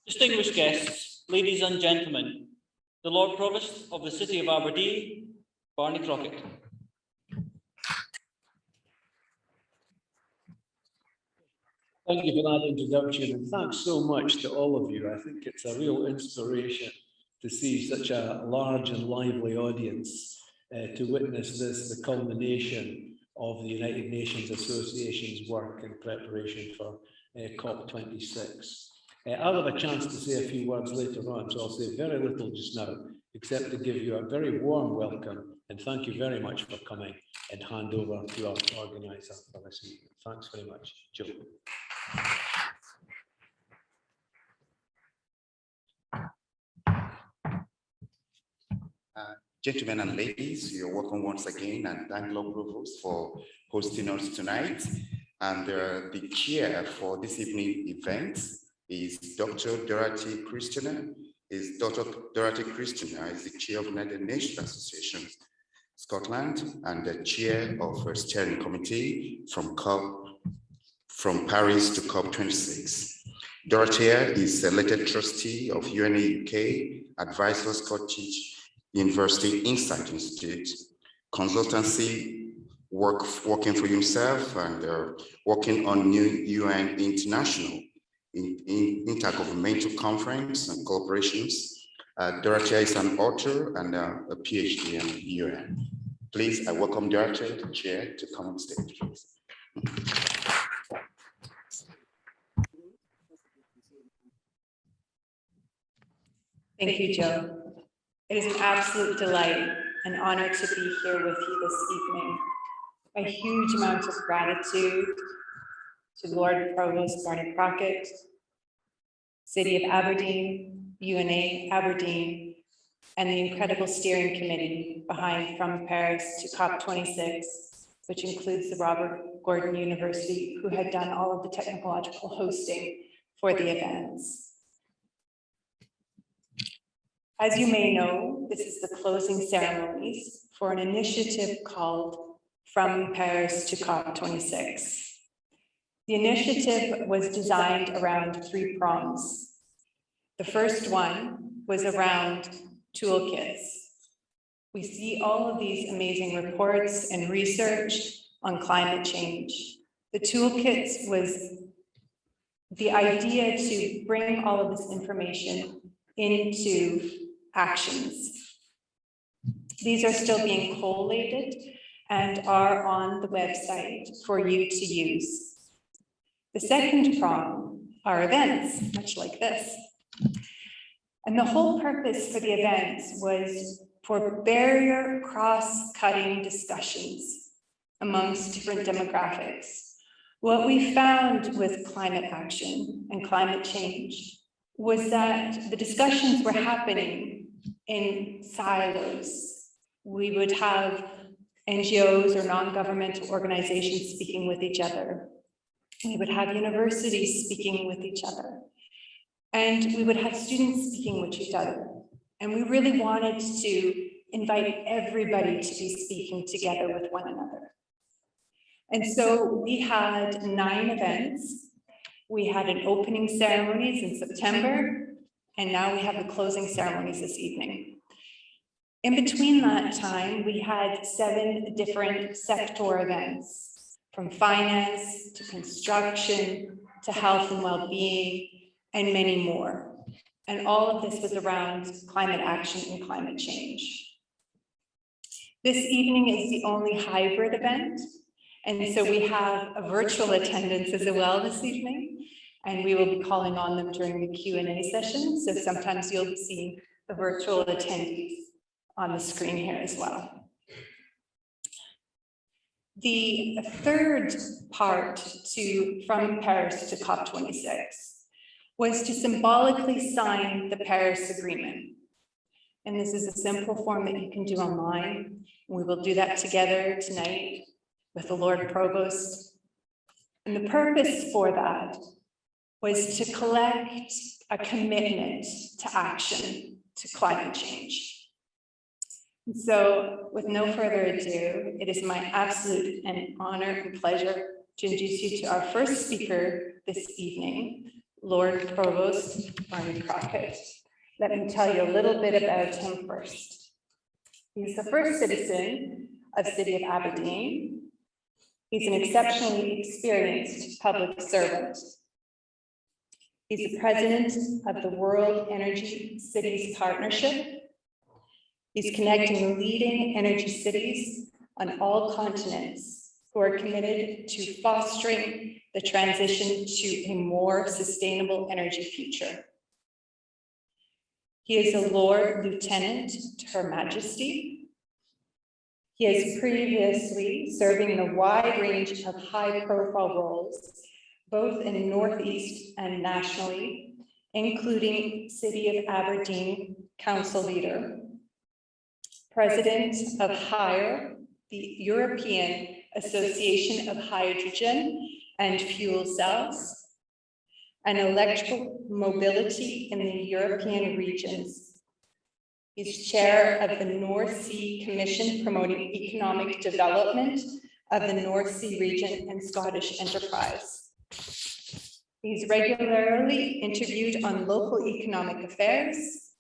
Distinguished guests, ladies and gentlemen, the Lord Provost of the City of Aberdeen, Barney Crockett. Thank you for that introduction, and thanks so much to all of you. I think it's a real inspiration to see such a large and lively audience to witness this, the culmination of the United Nations Association's work in preparation for COP26. I'll have a chance to say a few words later on, so I'll say very little just now, except to give you a very warm welcome and thank you very much for coming, and hand over to our organiser for this evening. Thanks very much, Joe. Gentlemen and ladies, you're welcome once again, and thank Lord Provost for hosting us tonight. And the chair for this evening event is Dr. Dorothy Christiana. Dr. Dorothy Christiana is the chair of the United Nations Association Scotland and the chair of a steering committee from Paris to COP26. Dorothea is elected trustee of UNA UK, advisor Scottish University Insight Institute, consultancy working for himself, and working on new UN International Intergovernmental Conference and collaborations. Dorothea is an author and a PhD in UN. Please, I welcome Dorothea, the chair, to come on stage, please. Thank you, Joe. It is an absolute delight and honor to be here with you this evening. A huge amount of gratitude to Lord Provost Barney Crockett, City of Aberdeen, UNA Aberdeen, and the incredible steering committee behind From Paris to COP26, which includes the Robert Gordon University, who had done all of the technological hosting for the events. As you may know, this is the closing ceremonies for an initiative called From Paris to COP26. The initiative was designed around 3 prongs. The first one was around toolkits. We see all of these amazing reports and research on climate change. The toolkits was the idea to bring all of this information into actions. These are still being collated and are on the website for you to use. The second prong are events, much like this. And the whole purpose for the events was for barrier cross-cutting discussions amongst different demographics. What we found with climate action and climate change was that the discussions were happening in silos. We would have NGOs or non-governmental organizations speaking with each other. We would have universities speaking with each other. And we would have students speaking with each other. And we really wanted to invite everybody to be speaking together with one another. And so we had 9 events. We had an opening ceremonies in September, and now we have the closing ceremonies this evening. In between that time, we had 7 different sector events, from finance to construction to health and well-being, and many more. And all of this was around climate action and climate change. This evening is the only hybrid event, and so we have a virtual attendance as well this evening. And we will be calling on them during the Q&A session. So sometimes you'll be seeing the virtual attendees on the screen here as well. The third part from Paris to COP26 was to symbolically sign the Paris Agreement. And this is a simple form that you can do online. We will do that together tonight with the Lord Provost. And the purpose for that was to collect a commitment to action to climate change. And so with no further ado, it is my absolute honor and pleasure to introduce you to our first speaker this evening, Lord Provost Barney Crockett. Let me tell you a little bit about him first. He's the first citizen of the City of Aberdeen. He's an exceptionally experienced public servant. He's the president of the World Energy Cities Partnership. He's connecting leading energy cities on all continents who are committed to fostering the transition to a more sustainable energy future. He is a Lord Lieutenant to Her Majesty. He has previously serving in a wide range of high-profile roles, both in Northeast and nationally, including City of Aberdeen Council Leader, President of HIRE, the European Association of Hydrogen and Fuel Cells, and electrical mobility in the European regions. He's chair of the North Sea Commission promoting economic development of the North Sea region and Scottish enterprise. He's regularly interviewed on local economic affairs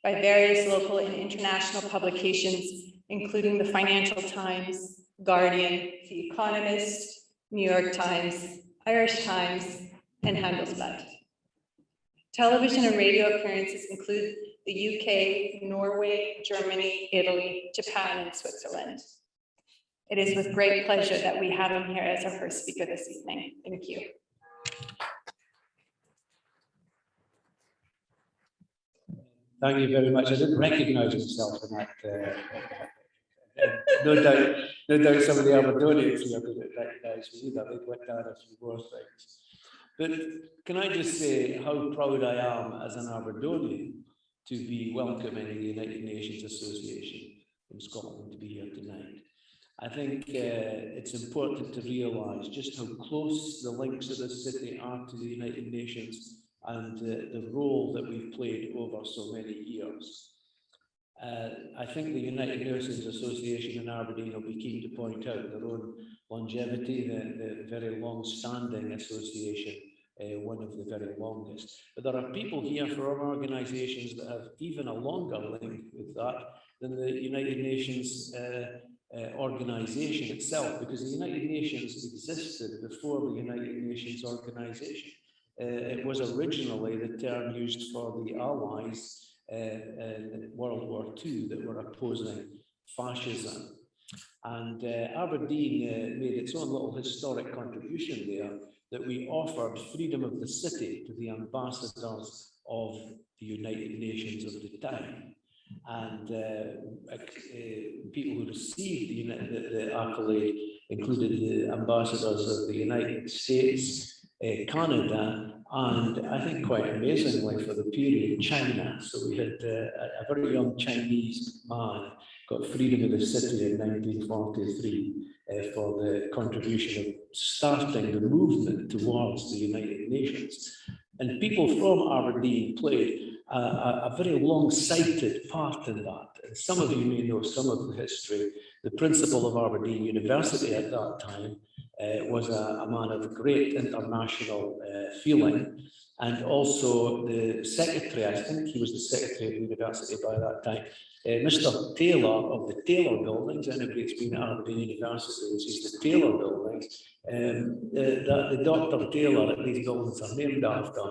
by various local and international publications, including the Financial Times, Guardian, The Economist, New York Times, Irish Times, and Handelsblad. Television and radio appearances include the UK, Norway, Germany, Italy, Japan, and Switzerland. It is with great pleasure that we have him here as our first speaker this evening. Thank you. Thank you very much. I didn't recognize myself in that. No doubt some of the Aberdonians here didn't recognize me either. They went down a few more things. But can I just say how proud I am as an Aberdonian to be welcoming the United Nations Association in Scotland to be here tonight. I think it's important to realise just how close the links of this city are to the United Nations and the role that we've played over so many years. I think the United Nations Association in Aberdeen will be keen to point out their own longevity, the very long-standing association, one of the very longest. But there are people here from organisations that have even a longer link with that than the United Nations organisation itself, because the United Nations existed before the United Nations organisation. It was originally the term used for the Allies in World War II that were opposing fascism. And Aberdeen made its own little historic contribution there, that we offered freedom of the city to the ambassadors of the United Nations of the time. And people who received the accolade included the ambassadors of the United States, Canada, and I think quite amazingly for the period, China. So we had a very young Chinese man got freedom of the city in 1943 for the contribution of starting the movement towards the United Nations. And people from Aberdeen played a very long-sighted part in that. And some of you may know some of the history. The principal of Aberdeen University at that time was a man of great international feeling, and also the secretary, I think he was the secretary of the university by that time, Mr. Taylor of the Taylor Buildings. Anybody that's been at Aberdeen University will see the Taylor Buildings. The Dr. Taylor at these buildings are named after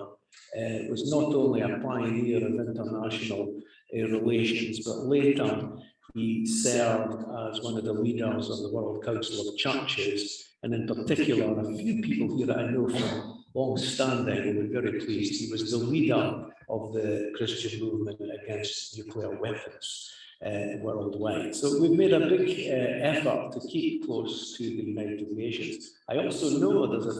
was not only a pioneer of international relations, but later he served as one of the leaders of the World Council of Churches, and in particular, a few people here that I know from long-standing and we're very pleased, he was the leader of the Christian movement against nuclear weapons worldwide. So we've made a big effort to keep close to the United Nations. I also know there's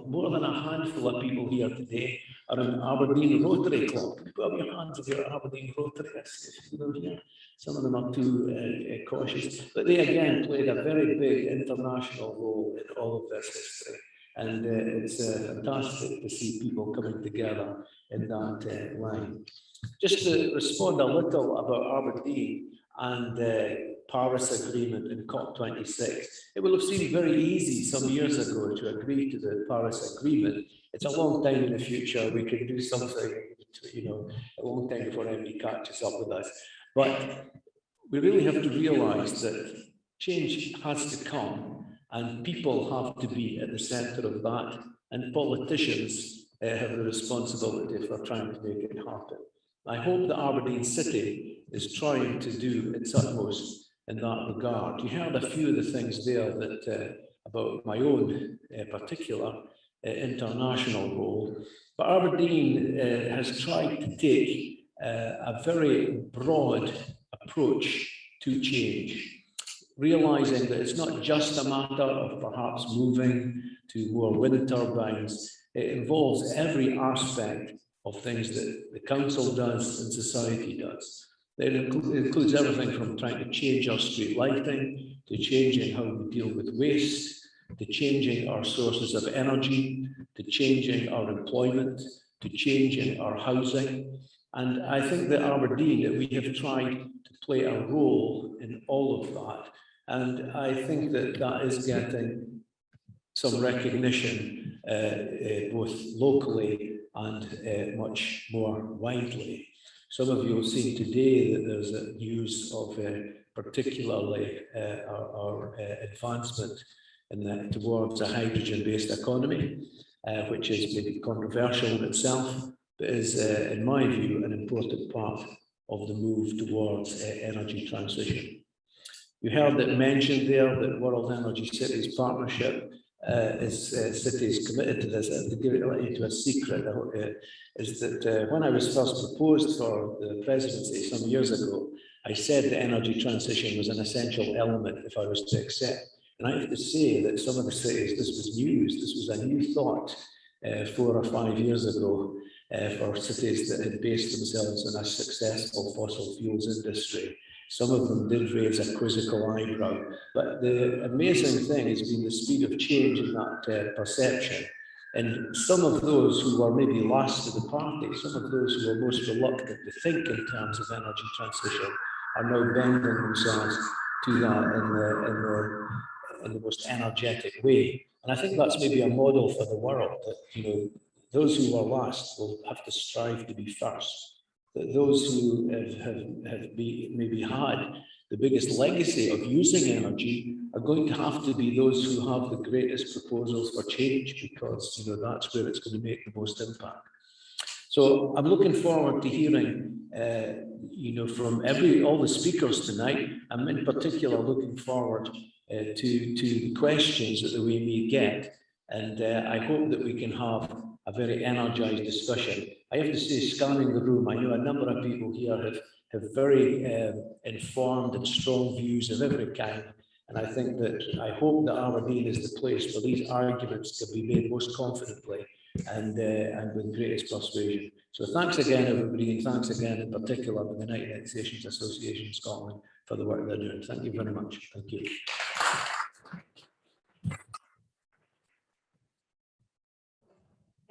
more than a handful of people here today are in Aberdeen Rotary Club. Put up your hands if you're Aberdeen Rotarists, you know, here. Some of them are too cautious, but they again played a very big international role in all of this history. And it's fantastic to see people coming together in that line. Just to respond a little about Aberdeen, and the Paris Agreement in COP26. It will have seemed very easy some years ago to agree to the Paris Agreement. It's a long time in the future. We could do something, a long time before anybody catches up with us. But we really have to realize that change has to come, and people have to be at the center of that, and politicians have the responsibility for trying to make it happen. I hope that Aberdeen City is trying to do its utmost in that regard. You heard a few of the things there that about my own particular international role, but Aberdeen has tried to take a very broad approach to change, realizing that it's not just a matter of perhaps moving to more wind turbines. It involves every aspect of things that the council does and society does. It includes everything from trying to change our street lighting, to changing how we deal with waste, to changing our sources of energy, to changing our employment, to changing our housing. And I think that Aberdeen, that we have tried to play a role in all of that. And I think that that is getting some recognition, both locally and much more widely. Some of you will see today that there's a news of particularly our advancement in that towards a hydrogen-based economy, which is maybe controversial in itself, but is, in my view, an important part of the move towards energy transition. You heard it mentioned there that World Energy Cities Partnership cities committed to this. To give it into a secret, is that when I was first proposed for the presidency some years ago, I said that energy transition was an essential element if I was to accept. And I have to say that some of the cities, this was news, this was a new thought 4 or 5 years ago for cities that had based themselves on a successful fossil fuels industry. Some of them did raise a quizzical eyebrow, but the amazing thing has been the speed of change in that perception. And some of those who were maybe last to the party, some of those who were most reluctant to think in terms of energy transition, are now bending themselves to that in the most energetic way. And I think that's maybe a model for the world, that those who are last will have to strive to be first. That those who have maybe had the biggest legacy of using energy are going to have to be those who have the greatest proposals for change, because that's where it's going to make the most impact. So I'm looking forward to hearing from all the speakers tonight. I'm in particular looking forward to the questions that we may get, and I hope that we can have a very energized discussion. I have to say, scanning the room, I know a number of people here have very informed and strong views of every kind, and I hope that Aberdeen is the place where these arguments can be made most confidently and with greatest persuasion. So thanks again, everybody, and thanks again in particular to the United Nations Association Scotland for the work they're doing. Thank you very much. Thank you.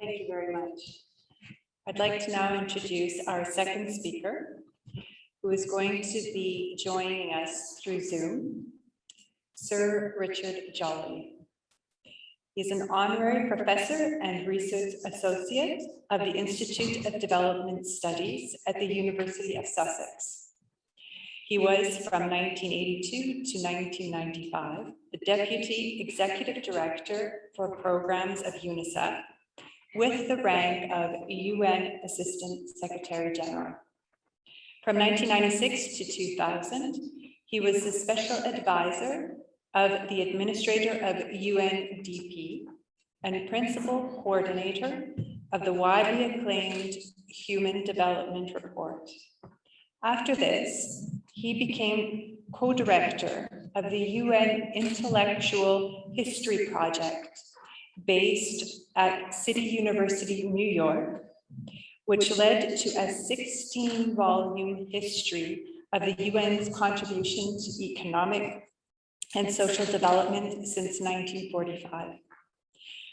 Thank you very much. I'd like to now introduce our second speaker, who is going to be joining us through Zoom, Sir Richard Jolly. He's an honorary professor and research associate of the Institute of Development Studies at the University of Sussex. He was from 1982 to 1995, the Deputy Executive Director for Programs of UNICEF, with the rank of UN Assistant Secretary General. From 1996 to 2000, he was the Special Advisor of the Administrator of UNDP and Principal Coordinator of the widely acclaimed Human Development Report. After this, he became co-director of the UN Intellectual History Project, based at City University, New York, which led to a 16-volume history of the UN's contribution to economic and social development since 1945.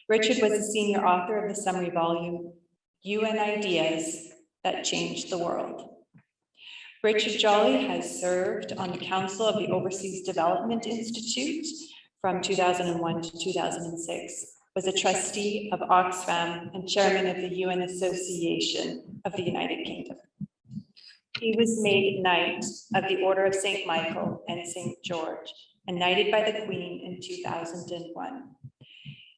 Richard was the senior author of the summary volume, UN Ideas That Changed the World. Richard Jolly has served on the Council of the Overseas Development Institute from 2001 to 2006, was a trustee of Oxfam and chairman of the UN Association of the United Kingdom. He was made Knight of the Order of St. Michael and St. George and knighted by the Queen in 2001.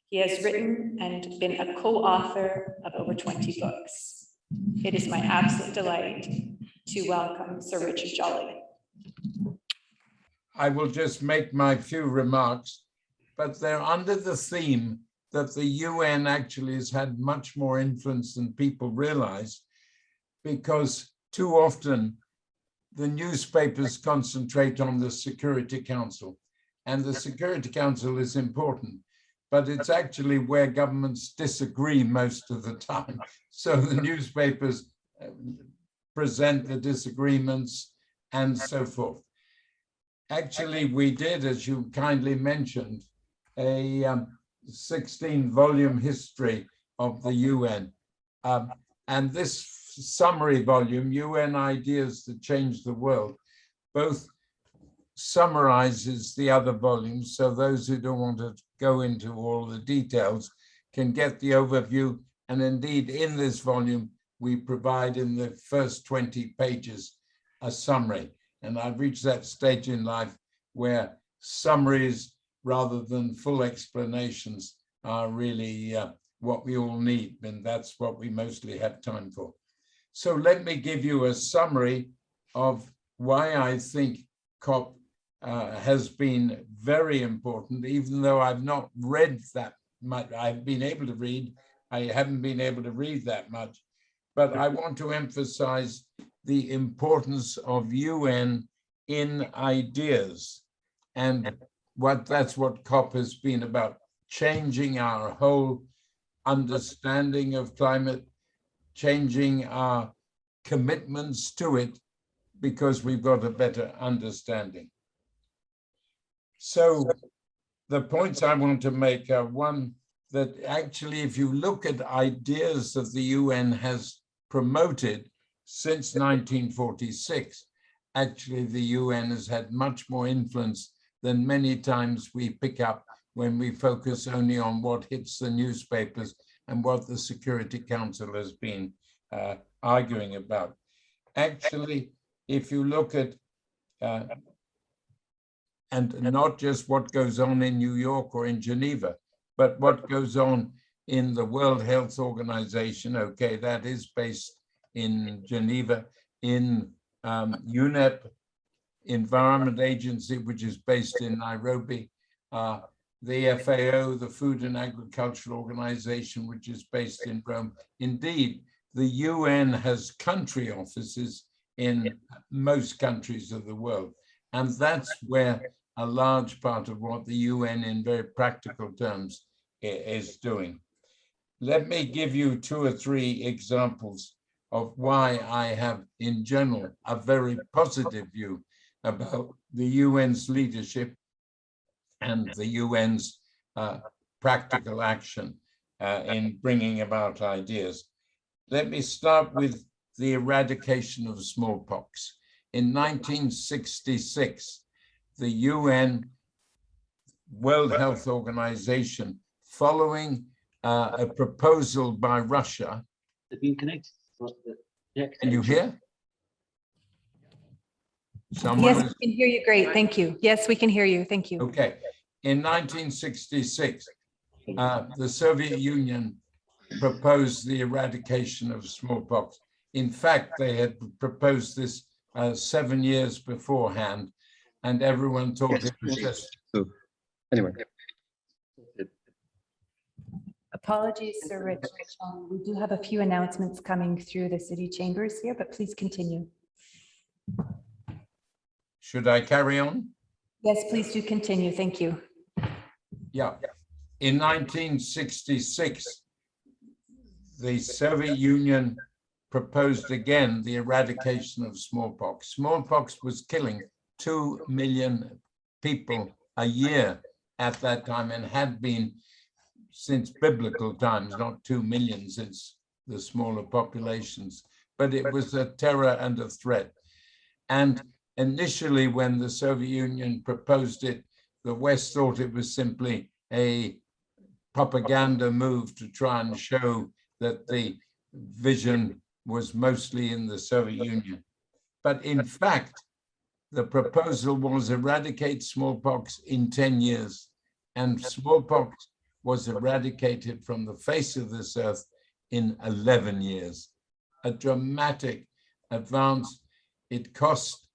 He has written and been a co-author of over 20 books. It is my absolute delight to welcome Sir Richard Jolly. I will just make my few remarks, but they're under the theme that the UN actually has had much more influence than people realize, because too often the newspapers concentrate on the Security Council, and the Security Council is important, but it's actually where governments disagree most of the time. So the newspapers present the disagreements and so forth. Actually, we did, as you kindly mentioned, a 16-volume history of the UN. And this summary volume, UN Ideas That Change the World, both summarizes the other volumes, so those who don't want to go into all the details can get the overview. And indeed, in this volume, we provide in the first 20 pages a summary. And I've reached that stage in life where summaries rather than full explanations are really what we all need, and that's what we mostly have time for. So let me give you a summary of why I think COP has been very important, even though I've not read that much. I've been able to read, I haven't been able to read that much, but I want to emphasize the importance of UN in ideas. And that's what COP has been about, changing our whole understanding of climate, changing our commitments to it, because we've got a better understanding. So the points I want to make are, one, that actually if you look at ideas that the UN has promoted since 1946, actually the UN has had much more influence than many times we pick up when we focus only on what hits the newspapers and what the Security Council has been arguing about. Actually, if you look at, and not just what goes on in New York or in Geneva, but what goes on in the World Health Organization, okay, that is based in Geneva, in UNEP, Environment Agency, which is based in Nairobi, the FAO, the Food and Agriculture Organization, which is based in Rome. Indeed, the UN has country offices in most countries of the world. And that's where a large part of what the UN in very practical terms is doing. Let me give you 2 or 3 examples of why I have, in general, a very positive view about the UN's leadership and the UN's practical action in bringing about ideas. Let me start with the eradication of smallpox. In 1966, the UN World Health Organization, following a proposal by Russia. Being connected. Can you hear? Yes, we can hear you great. Thank you. Yes, we can hear you. Thank you. Okay. In 1966, the Soviet Union proposed the eradication of smallpox. In fact, they had proposed this 7 years beforehand, and everyone thought it was just. So, anyway. Apologies, Sir Richard. We do have a few announcements coming through the city chambers here, but please continue. Should I carry on? Yes, please do continue. Thank you. Yeah. In 1966, the Soviet Union proposed again the eradication of smallpox. Smallpox was killing 2 million people a year at that time, and had been since biblical times, not 2 million since the smaller populations, but it was a terror and a threat. And initially, when the Soviet Union proposed it, the West thought it was simply a propaganda move to try and show that the vision was mostly in the Soviet Union. But in fact, the proposal was eradicate smallpox in 10 years, and smallpox was eradicated from the face of this earth in 11 years. A dramatic advance. It cost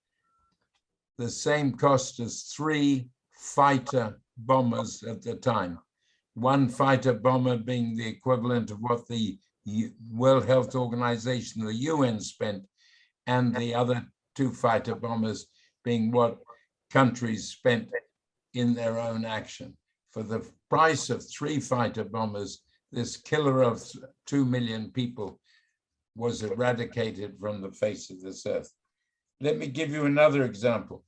the same cost as 3 fighter bombers at the time. 1 fighter bomber being the equivalent of what the World Health Organization, the UN, spent, and the other 2 fighter bombers being what countries spent in their own action. For the price of 3 fighter bombers, this killer of 2 million people was eradicated from the face of this earth. Let me give you another example.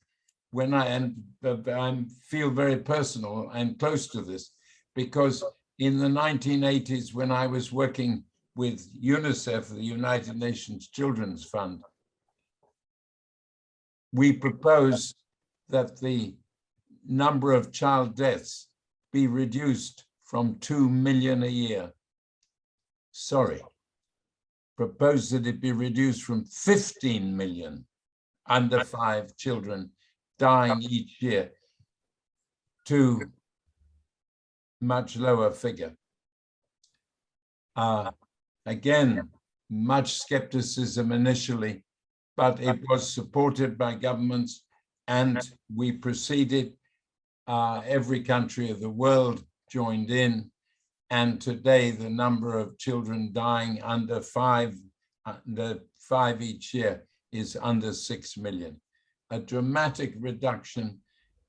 When I feel very personal and close to this, because in the 1980s, when I was working with UNICEF, the United Nations Children's Fund, we proposed that the number of child deaths be reduced from 2 million a year. Sorry, proposed that it be reduced from 15 million under 5 children dying each year to much lower figure. Again, much skepticism initially, but it was supported by governments, and we proceeded. Every country of the world joined in, and today the number of children dying under 5 each year is under 6 million. A dramatic reduction.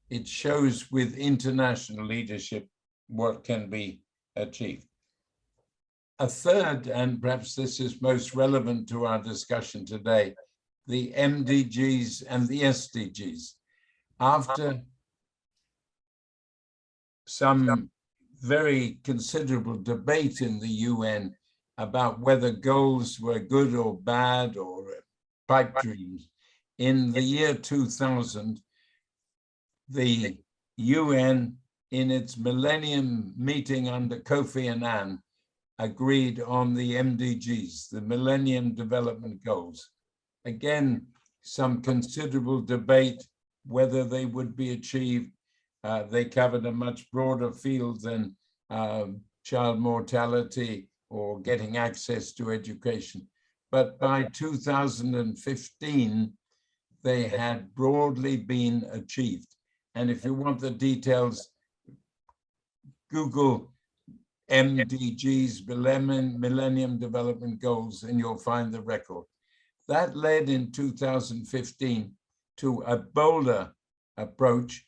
It shows with international leadership what can be achieved. A third, and perhaps this is most relevant to our discussion today, the MDGs and the SDGs. After some very considerable debate in the UN about whether goals were good or bad or pipe dreams, in the year 2000, the UN, in its Millennium meeting under Kofi Annan, agreed on the MDGs, the Millennium Development Goals. Again, some considerable debate whether they would be achieved. They covered a much broader field than child mortality or getting access to education. But by 2015, they had broadly been achieved. And if you want the details, Google MDGs, Millennium Development Goals, and you'll find the record. That led in 2015 to a bolder approach,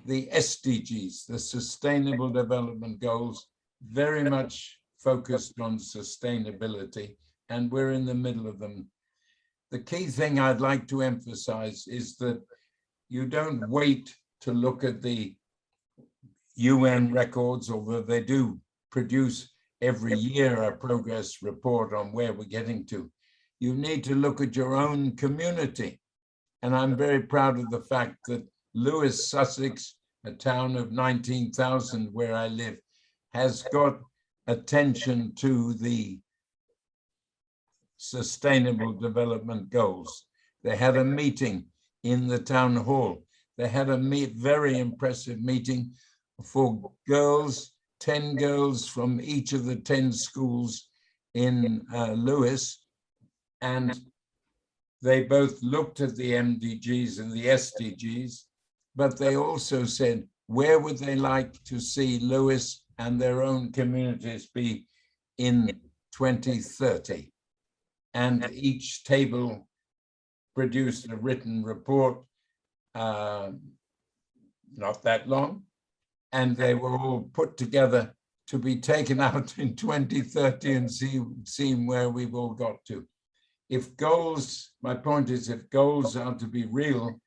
the SDGs, the Sustainable Development Goals, very much focused on sustainability, and we're in the middle of them. The key thing I'd like to emphasize is that you don't wait to look at the UN records, although they do produce every year a progress report on where we're getting to. You need to look at your own community. And I'm very proud of the fact that Lewes, Sussex, a town of 19,000 where I live, has got attention to the Sustainable Development Goals. They had a meeting in the town hall. They had a very impressive meeting for girls, 10 girls from each of the 10 schools in Lewes. And they both looked at the MDGs and the SDGs, but they also said, where would they like to see Lewes and their own communities be in 2030? And each table produced a written report, not that long, and they were all put together to be taken out in 2030 and seen where we've all got to. If goals, my point is, if goals are to be real,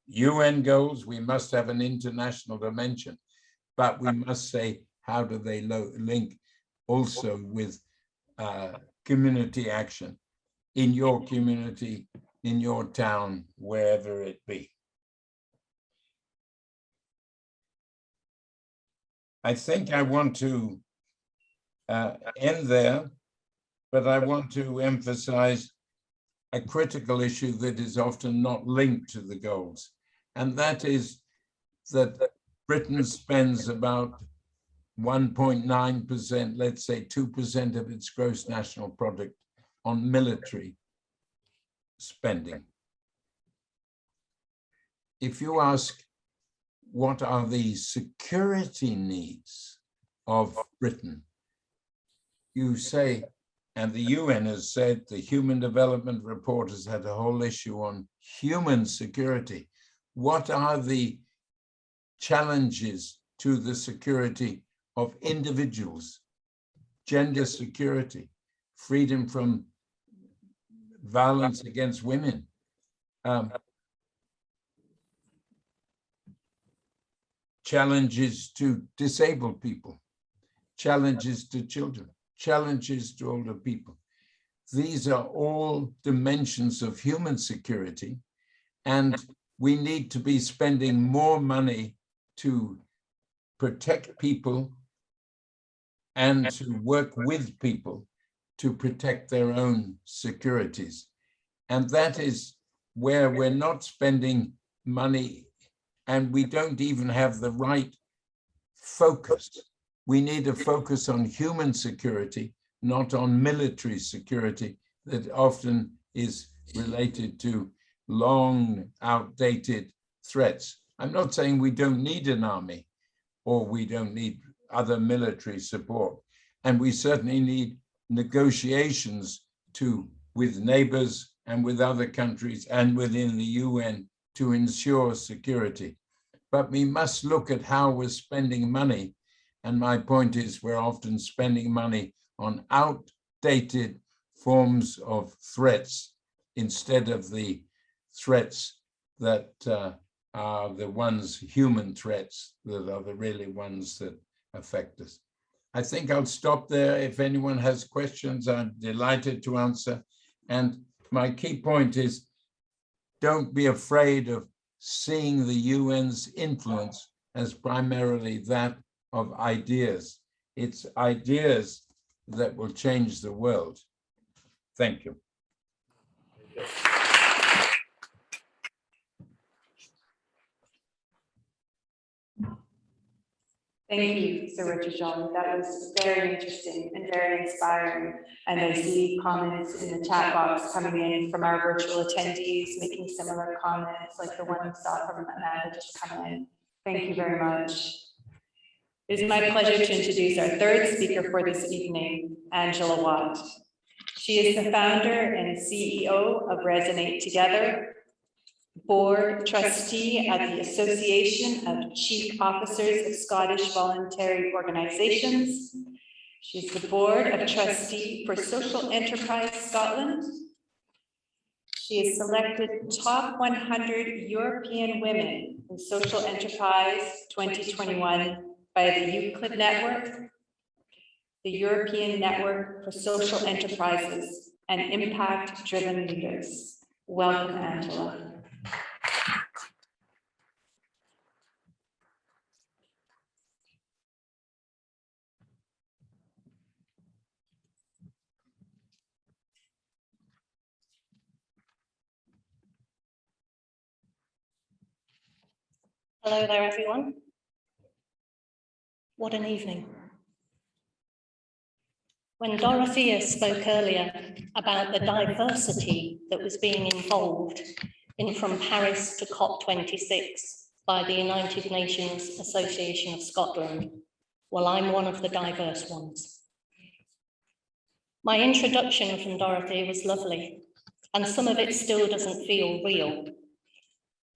UN goals, we must have an international dimension, but we must say, how do they link also with community action in your community, in your town, wherever it be. I think I want to end there, but I want to emphasize a critical issue that is often not linked to the goals, and that is that Britain spends about 1.9%, let's say 2% of its gross national product on military spending. If you ask what are the security needs of Britain, you say, and the UN has said, the Human Development Report has had a whole issue on human security. What are the challenges to the security of individuals? Gender security, freedom from violence against women, challenges to disabled people, challenges to children, challenges to older people. These are all dimensions of human security, and we need to be spending more money to protect people and to work with people to protect their own securities. And that is where we're not spending money, and we don't even have the right focus. We need a focus on human security, not on military security that often is related to long outdated threats. I'm not saying we don't need an army or we don't need other military support. And we certainly need negotiations with neighbors and with other countries and within the UN to ensure security. But we must look at how we're spending money. And my point is we're often spending money on outdated forms of threats instead of the threats that are the ones, human threats, that are the really ones that affect us. I think I'll stop there. If anyone has questions, I'm delighted to answer. And my key point is, don't be afraid of seeing the UN's influence as primarily that of ideas. It's ideas that will change the world. Thank you. Thank you, Sir Richard John. That was very interesting and very inspiring. And I see comments in the chat box coming in from our virtual attendees, making similar comments like the one we saw from Amanda just come in. Thank you very much. It is my pleasure to introduce our third speaker for this evening, Angela Watt. She is the founder and CEO of Resonate Together, board trustee at the Association of Chief Officers of Scottish Voluntary Organisations. She's the board of trustee for Social Enterprise Scotland. She is selected top 100 European women in social enterprise 2021 by the Euclid Network, the European Network for Social Enterprises and Impact-Driven Leaders. Welcome, Angela. Hello there, everyone. What an evening. When Dorothea spoke earlier about the diversity that was being involved in From Paris to COP26 by the United Nations Association of Scotland, well, I'm one of the diverse ones. My introduction from Dorothea was lovely, and some of it still doesn't feel real.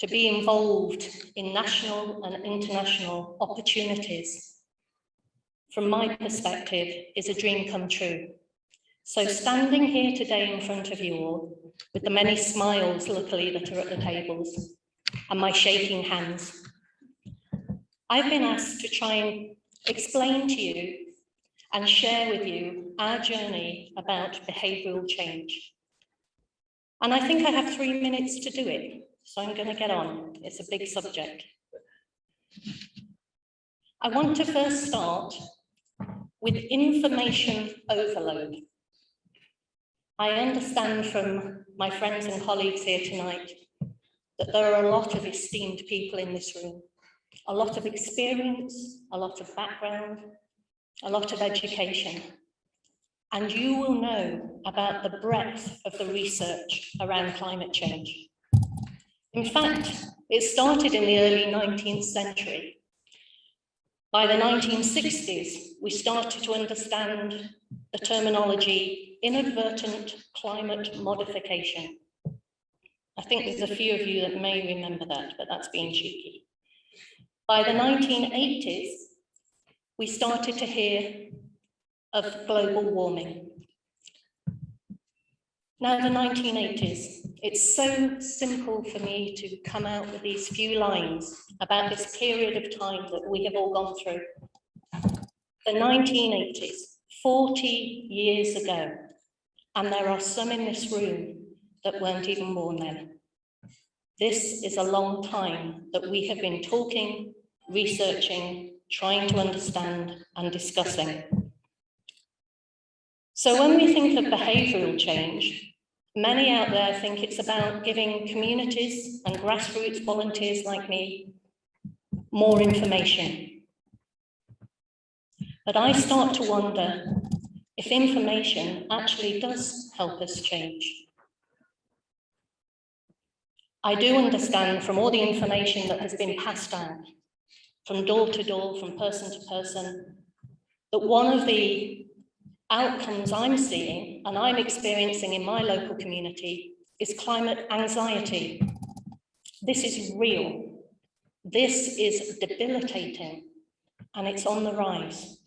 To be involved in national and international opportunities, from my perspective, is a dream come true. So standing here today in front of you all, with the many smiles, luckily, that are at the tables, and my shaking hands, I've been asked to try and explain to you and share with you our journey about behavioural change. And I think I have 3 minutes to do it, so I'm going to get on. It's a big subject. I want to first start with information overload. I understand from my friends and colleagues here tonight that there are a lot of esteemed people in this room, a lot of experience, a lot of background, a lot of education. And you will know about the breadth of the research around climate change. In fact, it started in the early 19th century. By the 1960s, we started to understand the terminology inadvertent climate modification. I think there's a few of you that may remember that, but that's being cheeky. By the 1980s, we started to hear of global warming. Now, the 1980s, it's so simple for me to come out with these few lines about this period of time that we have all gone through. The 1980s, 40 years ago, and there are some in this room that weren't even born then. This is a long time that we have been talking, researching, trying to understand and discussing. So when we think of behavioural change, many out there think it's about giving communities and grassroots volunteers like me more information. But I start to wonder if information actually does help us change. I do understand from all the information that has been passed down, from door to door, from person to person, that one of the outcomes I'm seeing and I'm experiencing in my local community is climate anxiety. This is real. This is debilitating and it's on the rise.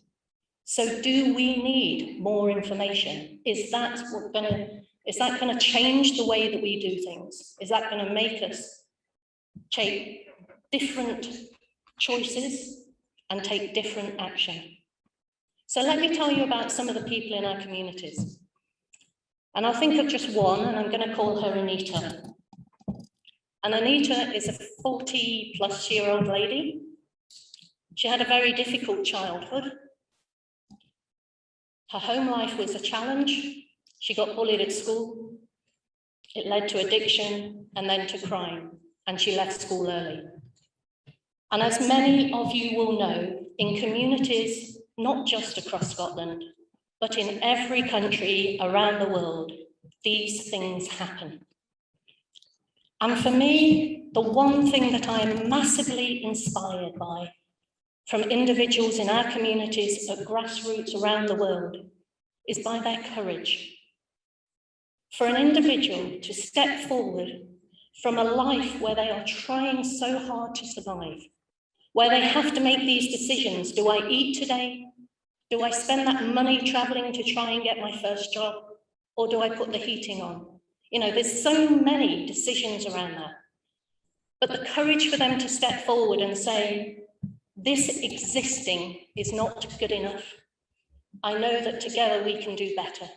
So do we need more information? Is that going to change the way that we do things? Is that going to make us take different choices and take different action? So let me tell you about some of the people in our communities. And I'll think of just one, and I'm going to call her Anita. And Anita is a 40-plus-year-old lady. She had a very difficult childhood. Her home life was a challenge. She got bullied at school. It led to addiction and then to crime, and she left school early. And as many of you will know, in communities not just across Scotland, but in every country around the world, these things happen. And for me, the one thing that I am massively inspired by from individuals in our communities at grassroots around the world is by their courage. For an individual to step forward from a life where they are trying so hard to survive, where they have to make these decisions. Do I eat today? Do I spend that money traveling to try and get my first job? Or do I put the heating on? You know, there's so many decisions around that. But the courage for them to step forward and say, this existing is not good enough. I know that together we can do better.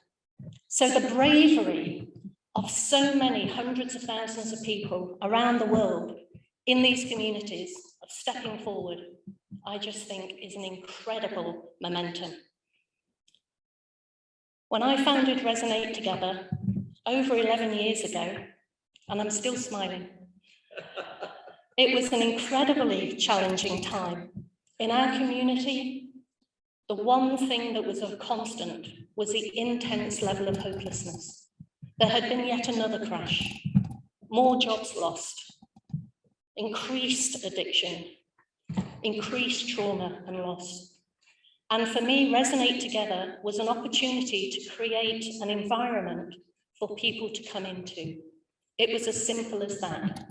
So the bravery of so many hundreds of thousands of people around the world in these communities of stepping forward, I just think is an incredible momentum. When I founded Resonate Together over 11 years ago, and I'm still smiling, it was an incredibly challenging time. In our community, the one thing that was a constant was the intense level of hopelessness. There had been yet another crash, more jobs lost, increased addiction, increased trauma and loss. And for me, Resonate Together was an opportunity to create an environment for people to come into. It was as simple as that.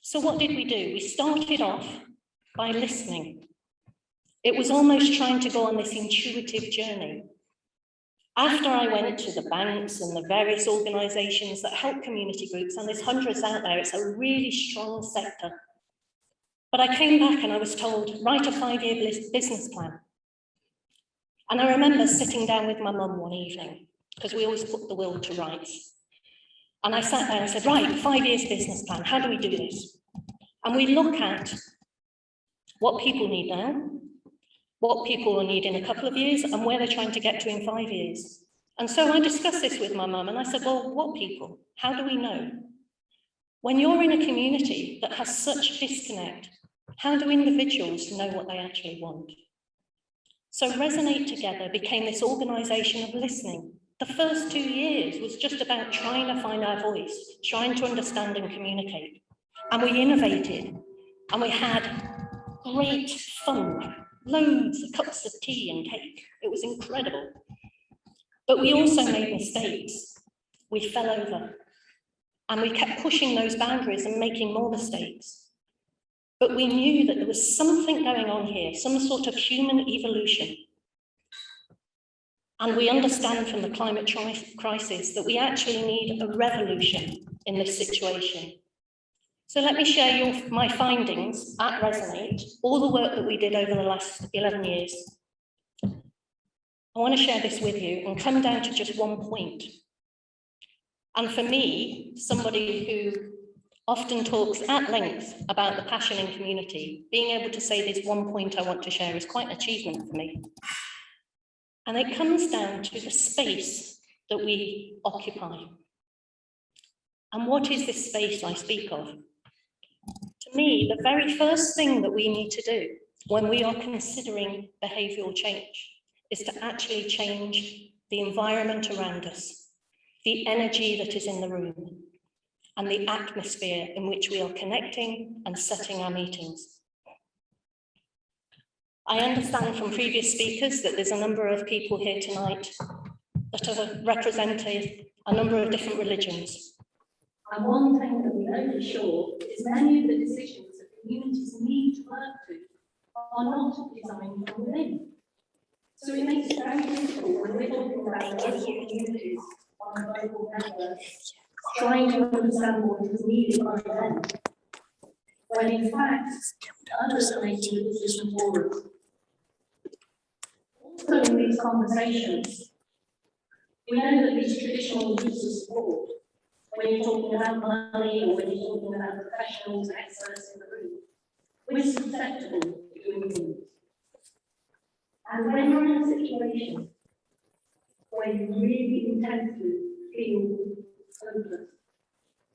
So what did we do? We started off by listening. It was almost trying to go on this intuitive journey. After I went to the banks and the various organisations that help community groups, and there's hundreds out there, it's a really strong sector. But I came back and I was told, write a 5-year business plan. And I remember sitting down with my mum one evening, because we always put the will to rights. And I sat there and said, right, 5 years business plan, how do we do this? And we look at what people need now, what people will need in a couple of years, and where they're trying to get to in 5 years. And so I discussed this with my mum, and I said, well, what people? How do we know? When you're in a community that has such disconnect, how do individuals know what they actually want? So Resonate Together became this organisation of listening. The first 2 years was just about trying to find our voice, trying to understand and communicate. And we innovated, and we had great fun, loads of cups of tea and cake. It was incredible. But we also made mistakes. We fell over, and we kept pushing those boundaries and making more mistakes. But we knew that there was something going on here, some sort of human evolution. And we understand from the climate crisis that we actually need a revolution in this situation. So let me share my findings at Resonate, all the work that we did over the last 11 years. I want to share this with you and come down to just one point. And for me, somebody who often talks at length about the passion in community, being able to say this one point I want to share is quite an achievement for me. And it comes down to the space that we occupy. And what is this space I speak of? To me, the very first thing that we need to do when we are considering behavioural change is to actually change the environment around us, the energy that is in the room, and the atmosphere in which we are connecting and setting our meetings. I understand from previous speakers that there's a number of people here tonight that are representing a number of different religions. And one thing that we know for sure is many of the decisions that communities need to work to are not designed from within. So it makes it very difficult when we're talking about local communities on a global network, trying to understand what is needed by them, when in fact others are making the decision for us. Also in these conversations, we know that these traditional groups of support, when you're talking about money or when you're talking about professionals, experts in the room, we're susceptible to influence. And when you're in a situation where you really intensely feel hopeless,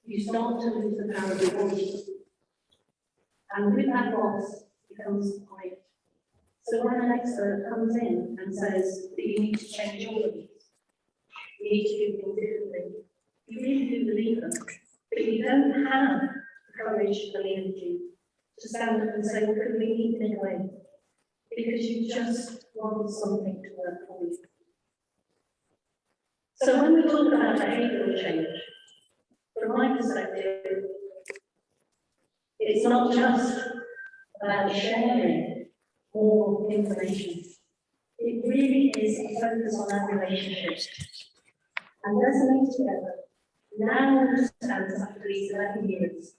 you start to lose the power of your voice. And with that loss becomes quiet. So when an expert comes in and says that you need to change your beliefs, you need to do things differently, you really do believe them, but you don't have the courage and the energy to stand up and say, well, could we meet in a way? Because you just want something to work for you. So when we talk about behavioural change, from my perspective, it's not just about sharing more information. It really is a focus on our relationships. And Resonate Together now understands after these 11 years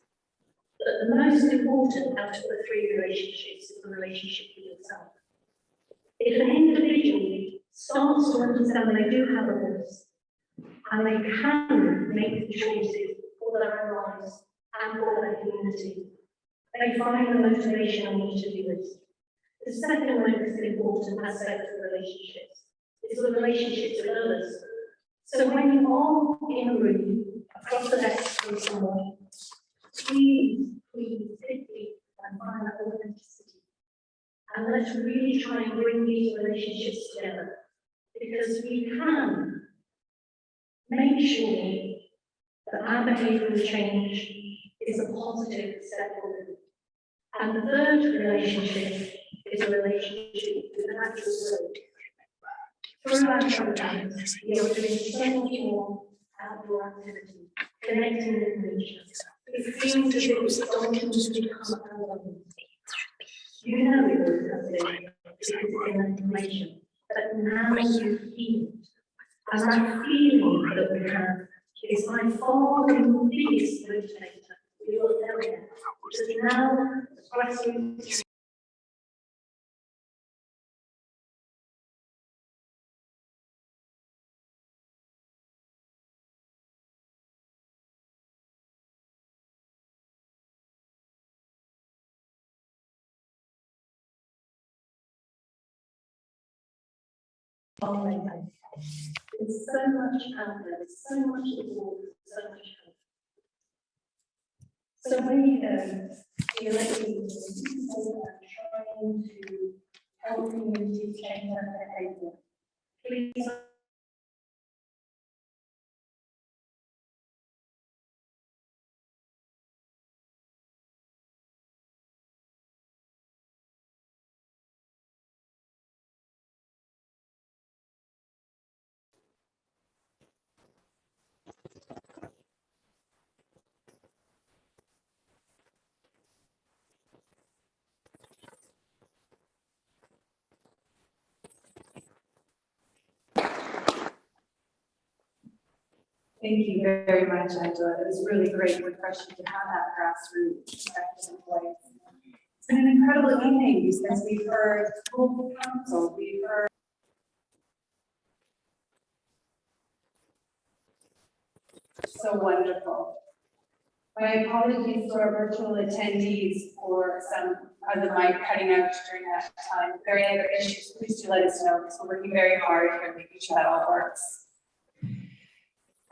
that the most important out of the 3 relationships is the relationship with yourself. If an individual starts to understand they do have a voice and they can make the choices for their own lives and for their community, they find the motivation on which to do this. The second most important aspect of relationships is the relationships with others. So when you are in a room across the desk with someone, please dig deep and find that authenticity. And let's really try and bring these relationships together, because we can make sure that our behavioural change is a positive step forward. And the third relationship is a relationship with the natural world. Through our programs, we are doing so much more outdoor activity, connecting with nature. It feels as if it's starting to become our own. You know it was happening because it's in the information, but now you feel it. And that feeling that we have is by far the biggest motivator we will ever get. Because now, as grassroots There's so much out there, there's so much support, so much help. So we, the elected people are trying to help communities change their behaviour. Please. Thank you very much, Angela. It was really great and refreshing to have that grassroots perspective in place. It's been an incredible evening because we've heard local council, we've heard so wonderful. My apologies to our virtual attendees for some of the mic cutting out during that time. If there are any other issues, please do let us know because we're working very hard here to make sure that all works.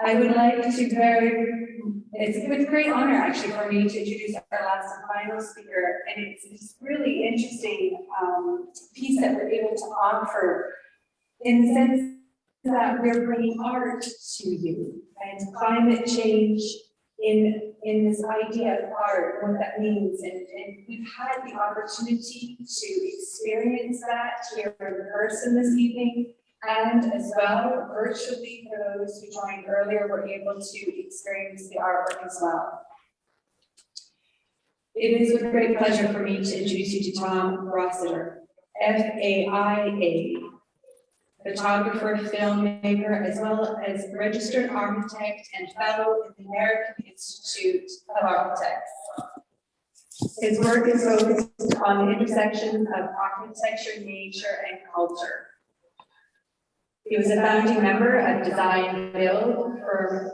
I would like to it's with great honor actually for me to introduce our last and final speaker, and it's really interesting piece that we're able to offer in the sense that we're bringing art to you and climate change in this idea of art, what that means, and we've had the opportunity to experience that here in person this evening. And as well, virtually, for those who joined earlier, were able to experience the artwork as well. It is with great pleasure for me to introduce you to Tom Rossiter, FAIA, photographer, filmmaker, as well as registered architect and fellow in the American Institute of Architects. His work is focused on the intersection of architecture, nature, and culture. He was a founding member of design build firm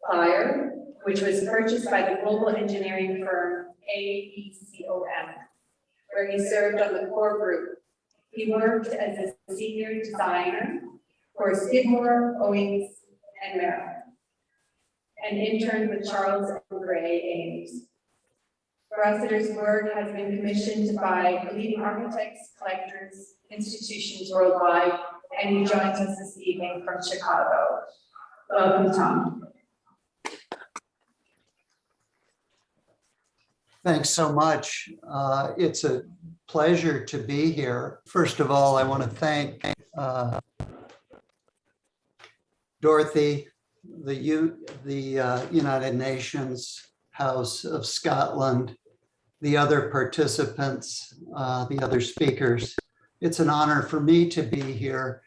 Fire, which was purchased by the global engineering firm AECOM, where he served on the core group. He worked as a senior designer for Skidmore, Owings, and Merrill, and interned with Charles and Gray Ames. Rossiter's work has been commissioned by leading architects, collectors, institutions worldwide, and he joins us this evening from Chicago. Welcome, Tom. Thanks so much. It's a pleasure to be here. First of all, I want to thank Dorothy, the United Nations House of Scotland, the other participants, the other speakers. It's an honor for me to be here.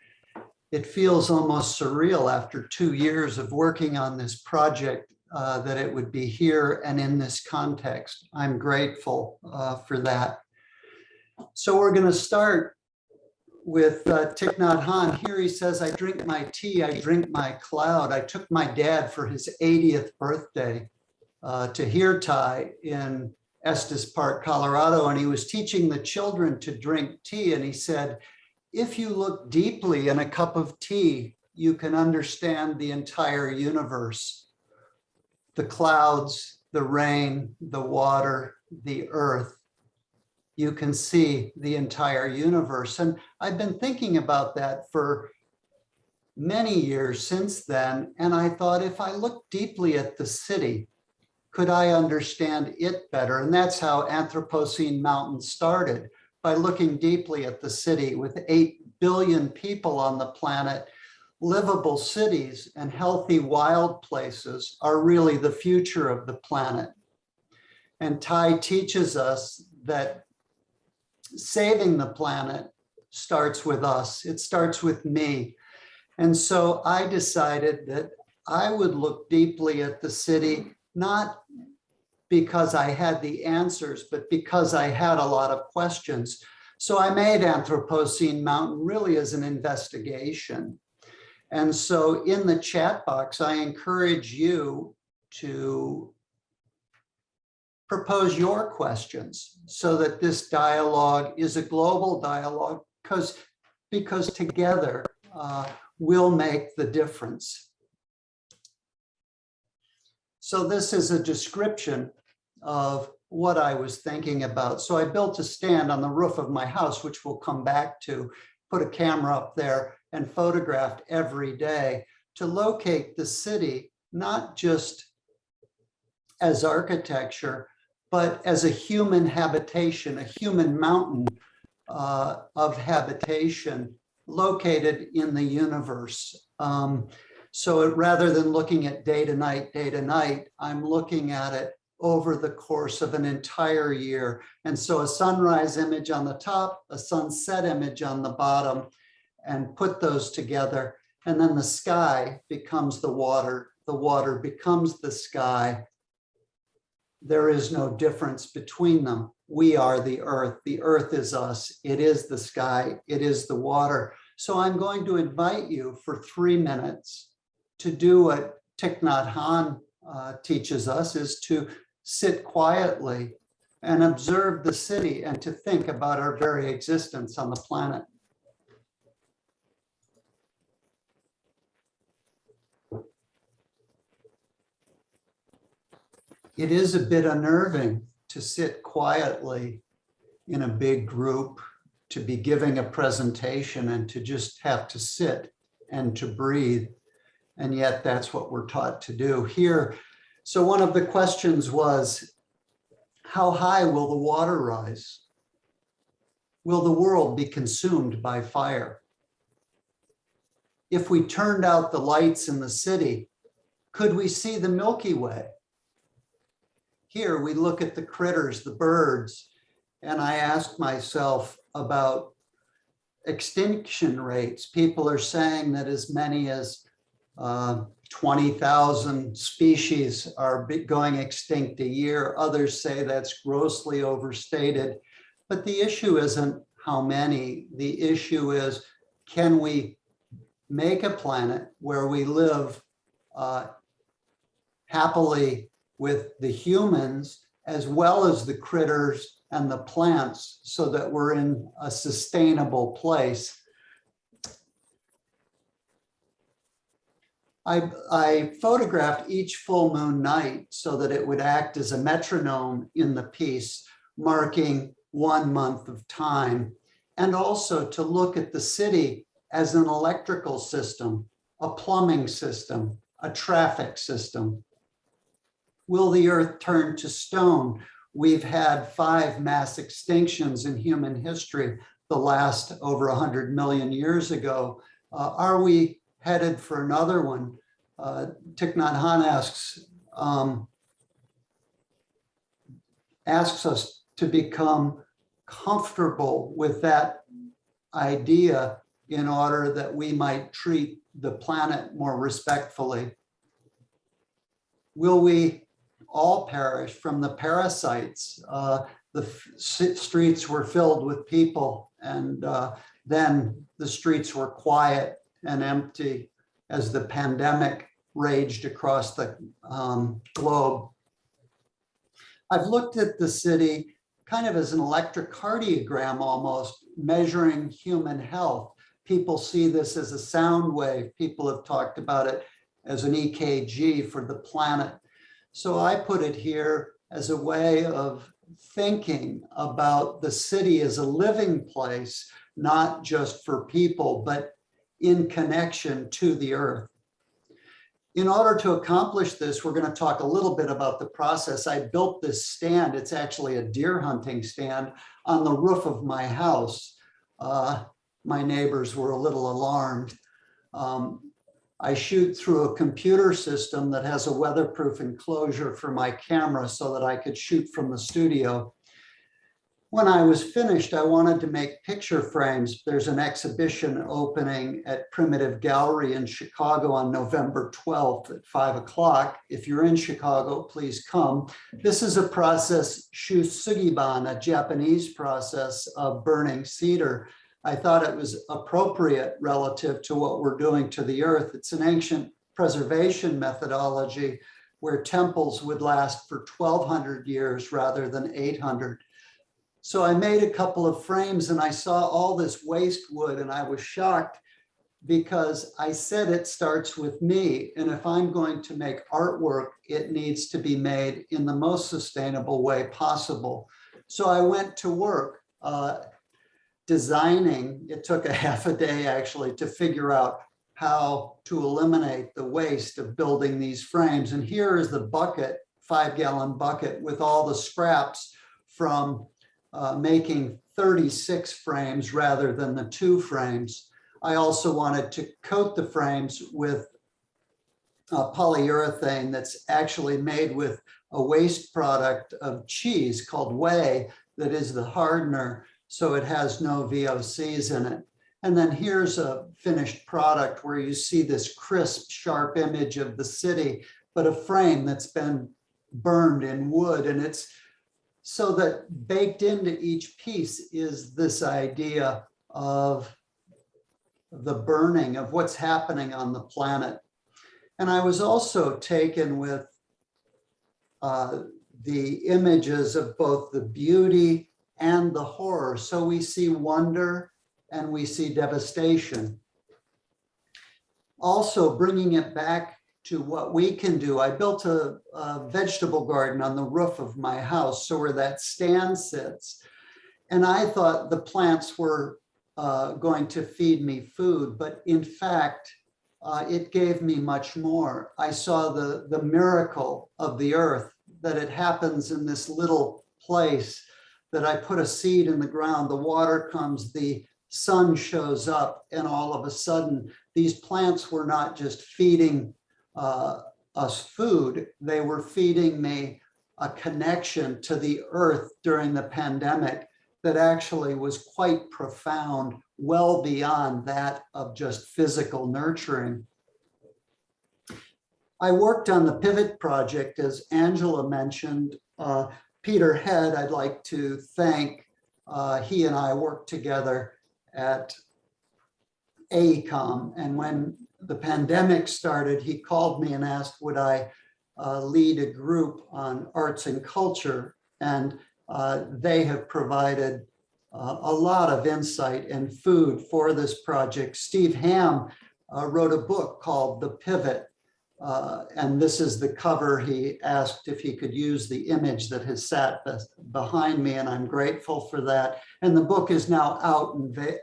It feels almost surreal after 2 years of working on this project that it would be here and in this context. I'm grateful for that. So we're going to start with Thich Nhat Hanh. Here he says, I drink my tea, I drink my cloud. I took my dad for his 80th birthday to Hirtai in Estes Park, Colorado, and he was teaching the children to drink tea. And he said, if you look deeply in a cup of tea, you can understand the entire universe. The clouds, the rain, the water, the earth. You can see the entire universe. And I've been thinking about that for many years since then. And I thought, if I look deeply at the city, could I understand it better? And that's how Anthropocene Mountain started, by looking deeply at the city. With 8 billion people on the planet, livable cities and healthy wild places are really the future of the planet. And Ty teaches us that saving the planet starts with us. It starts with me. And so I decided that I would look deeply at the city, not because I had the answers, but because I had a lot of questions. So I made Anthropocene Mountain really as an investigation. And so in the chat box, I encourage you to propose your questions so that this dialogue is a global dialogue, because together we'll make the difference. So this is a description of what I was thinking about. So I built a stand on the roof of my house, which we'll come back to, put a camera up there and photographed every day to locate the city, not just as architecture, but as a human habitation, a human mountain of habitation located in the universe. So rather than looking at day to night, I'm looking at it over the course of an entire year. And so a sunrise image on the top, a sunset image on the bottom, and put those together. And then the sky becomes the water becomes the sky. There is no difference between them. We are the earth is us, it is the sky, it is the water. So I'm going to invite you for 3 minutes to do what Thich Nhat Hanh teaches us, is to sit quietly and observe the city and to think about our very existence on the planet. It is a bit unnerving to sit quietly in a big group, to be giving a presentation and to just have to sit and to breathe. And yet that's what we're taught to do here. So one of the questions was, how high will the water rise? Will the world be consumed by fire? If we turned out the lights in the city, could we see the Milky Way? Here we look at the critters, the birds, and I asked myself about extinction rates. People are saying that as many as 20,000 species are going extinct a year. Others say that's grossly overstated. But the issue isn't how many. The issue is, can we make a planet where we live happily with the humans as well as the critters and the plants, so that we're in a sustainable place? I photographed each full moon night so that it would act as a metronome in the piece, marking 1 month of time, and also to look at the city as an electrical system, a plumbing system, a traffic system. Will the earth turn to stone? We've had 5 mass extinctions in human history, the last over 100 million years ago. Are we headed for another one? Thich Nhat Hanh asks us to become comfortable with that idea in order that we might treat the planet more respectfully. Will we all perish from the parasites? The streets were filled with people, and then the streets were quiet and empty as the pandemic raged across the globe. I've looked at the city kind of as an electrocardiogram almost, measuring human health. People see this as a sound wave. People have talked about it as an EKG for the planet. So I put it here as a way of thinking about the city as a living place, not just for people, but in connection to the earth. In order to accomplish this, we're going to talk a little bit about the process. I built this stand. It's actually a deer hunting stand on the roof of my house. My neighbors were a little alarmed. I shoot through a computer system that has a weatherproof enclosure for my camera so that I could shoot from the studio. When I was finished, I wanted to make picture frames. There's an exhibition opening at Primitive Gallery in Chicago on November 12th at 5 o'clock. If you're in Chicago, please come. This is a process, shusugiban, a Japanese process of burning cedar. I thought it was appropriate relative to what we're doing to the earth. It's an ancient preservation methodology where temples would last for 1,200 years rather than 800. So I made a couple of frames and I saw all this waste wood and I was shocked because I said it starts with me. And if I'm going to make artwork, it needs to be made in the most sustainable way possible. So I went to work designing. It took a half a day actually to figure out how to eliminate the waste of building these frames. And here is the bucket, 5-gallon bucket with all the scraps from making 36 frames rather than the 2 frames. I also wanted to coat the frames with polyurethane that's actually made with a waste product of cheese called whey that is the hardener, so it has no VOCs in it. And then here's a finished product where you see this crisp, sharp image of the city, but a frame that's been burned in wood. And it's so that baked into each piece is this idea of the burning of what's happening on the planet. And I was also taken with the images of both the beauty and the horror. So we see wonder and we see devastation. Also bringing it back to what we can do. I built a vegetable garden on the roof of my house, so where that stand sits. And I thought the plants were going to feed me food, but in fact, it gave me much more. I saw the miracle of the earth, that it happens in this little place, that I put a seed in the ground, the water comes, the sun shows up, and all of a sudden, these plants were not just feeding us food, they were feeding me a connection to the earth during the pandemic that actually was quite profound, well beyond that of just physical nurturing. I worked on the Pivot project, as Angela mentioned. Peter Head, I'd like to thank. He and I worked together at AECOM, and when the pandemic started, he called me and asked, would I lead a group on arts and culture? And they have provided a lot of insight and food for this project. Steve Ham wrote a book called The Pivot, and this is the cover. He asked if he could use the image that has sat behind me, and I'm grateful for that. And the book is now out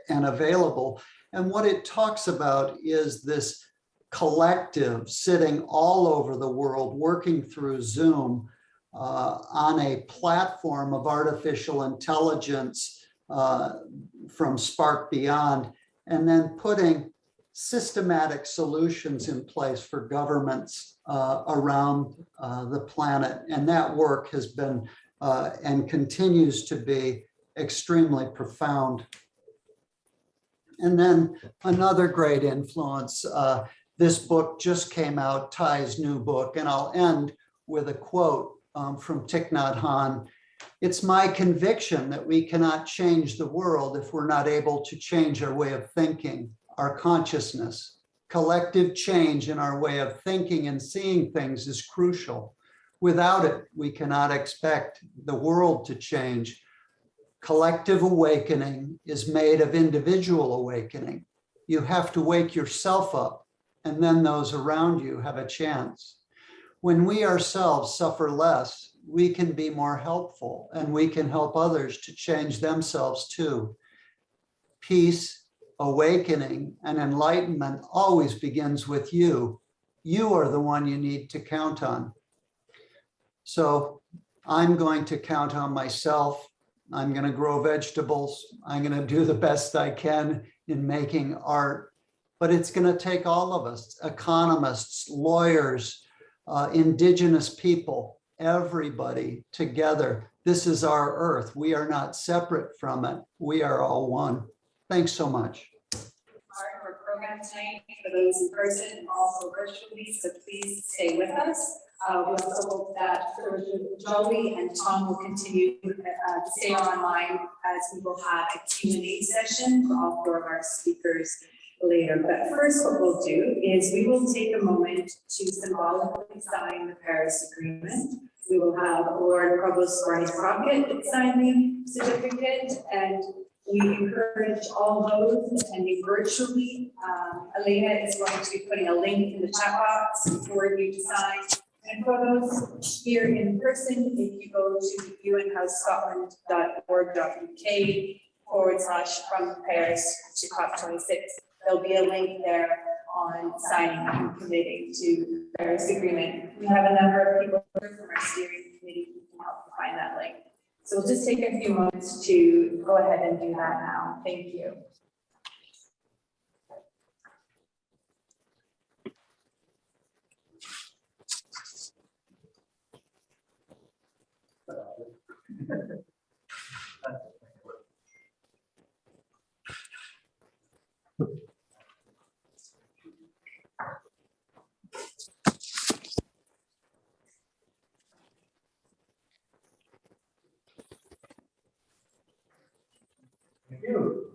and available. And what it talks about is this collective sitting all over the world, working through Zoom on a platform of artificial intelligence from Spark Beyond, and then putting systematic solutions in place for governments around the planet. And that work has been and continues to be extremely profound. And then another great influence, this book just came out, Ty's new book, and I'll end with a quote from Thich Nhat Hanh. It's my conviction that we cannot change the world if we're not able to change our way of thinking, our consciousness. Collective change in our way of thinking and seeing things is crucial. Without it, we cannot expect the world to change. Collective awakening is made of individual awakening. You have to wake yourself up, and then those around you have a chance. When we ourselves suffer less, we can be more helpful, and we can help others to change themselves too. Peace, awakening, and enlightenment always begins with you. You are the one you need to count on. So I'm going to count on myself. I'm going to grow vegetables. I'm going to do the best I can in making art, but it's going to take all of us, economists, lawyers, indigenous people, everybody together. This is our earth. We are not separate from it. We are all one. Thanks so much. Our program tonight for those in person and also virtually, so please stay with us. We also hope that Joey and Tom will continue to stay online, as we will have a Q&A session for all four of our speakers later. But first, what we'll do is we will take a moment to symbolically sign the Paris Agreement. We will have Lord Provost Crockett sign the certificate, and we encourage all those attending virtually. Elena is going to be putting a link in the chat box for you to sign. And for those here in person, if you go to unhousescotland.org.uk/from Paris to COP26, there'll be a link there on signing and committing to the Paris Agreement. We have a number of people from our steering committee who can help you find that link. So we'll just take a few moments to go ahead and do that now. Thank you. Thank you.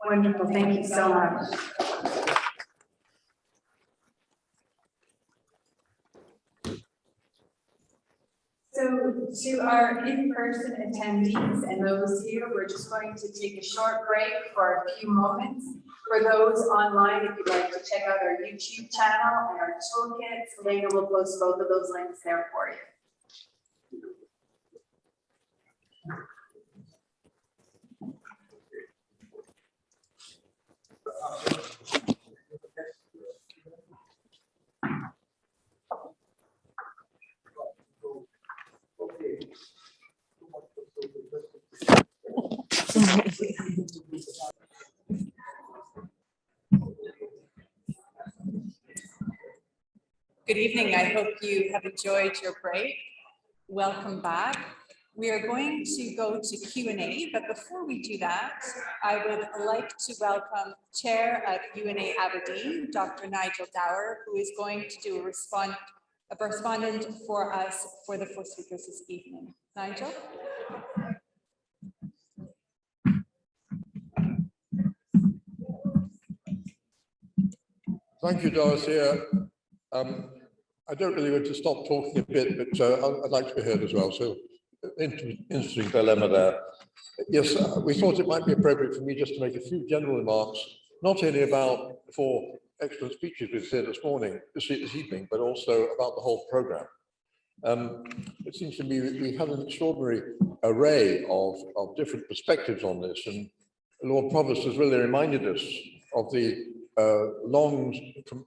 Wonderful, thank you so much. So to our in-person attendees and those here, we're just going to take a short break for a few moments. For those online, if you'd like to check out our YouTube channel and our toolkits, Elena will post both of those links there for you. Good evening. I hope you have enjoyed your break. Welcome back. We are going to go to Q&A, but before we do that, I would like to welcome Chair of UNA Aberdeen, Dr. Nigel Dower, who is going to do a respondent for us for the 4 speakers this evening. Nigel? Thank you, Dorothea. I don't really want to stop talking a bit, but I'd like to be heard as well. So, interesting dilemma there. Yes, we thought it might be appropriate for me just to make a few general remarks, not only about the 4 excellent speeches we've heard this evening, but also about the whole program. It seems to me that we have an extraordinary array of different perspectives on this, and Lord Provost has really reminded us of the long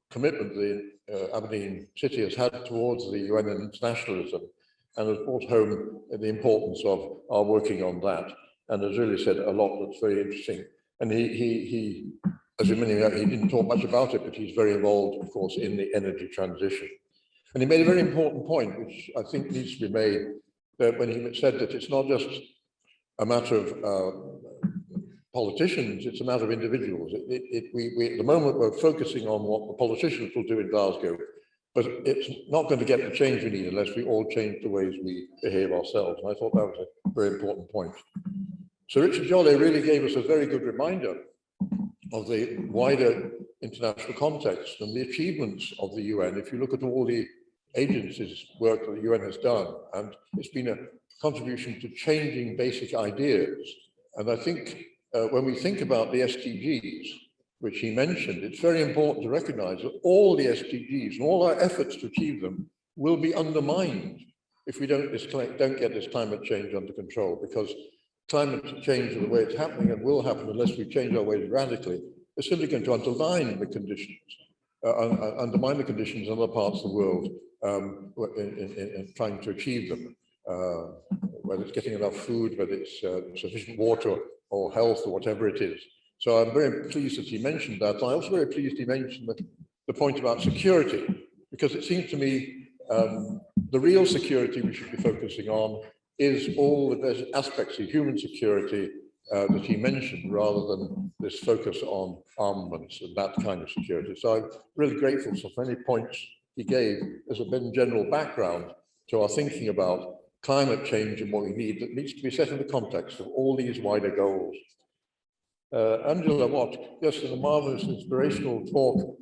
commitment the Aberdeen City has had towards the UN and internationalism, and has brought home the importance of our working on that, and has really said a lot that's very interesting. And he as you many know, he didn't talk much about it, but he's very involved, of course, in the energy transition. And he made a very important point, which I think needs to be made, that when he said that it's not just a matter of politicians, it's a matter of individuals. We at the moment, we're focusing on what the politicians will do in Glasgow, but it's not going to get the change we need unless we all change the ways we behave ourselves. And I thought that was a very important point. So Richard Jolly really gave us a very good reminder of the wider international context and the achievements of the UN. If you look at all the agencies' work that the UN has done, and it's been a contribution to changing basic ideas. And I think when we think about the SDGs, which he mentioned, it's very important to recognize that all the SDGs and all our efforts to achieve them will be undermined if we don't get this climate change under control, because climate change in the way it's happening and will happen unless we change our ways radically, is simply going to undermine the conditions in other parts of the world in trying to achieve them, whether it's getting enough food, whether it's sufficient water or health or whatever it is. So I'm very pleased that he mentioned that. I'm also very pleased he mentioned the point about security, because it seems to me the real security we should be focusing on is all the aspects of human security that he mentioned, rather than this focus on armaments and that kind of security. So I'm really grateful for any points he gave as a general background to our thinking about climate change and what we need that needs to be set in the context of all these wider goals. Angela Watt, just in a marvelous inspirational talk,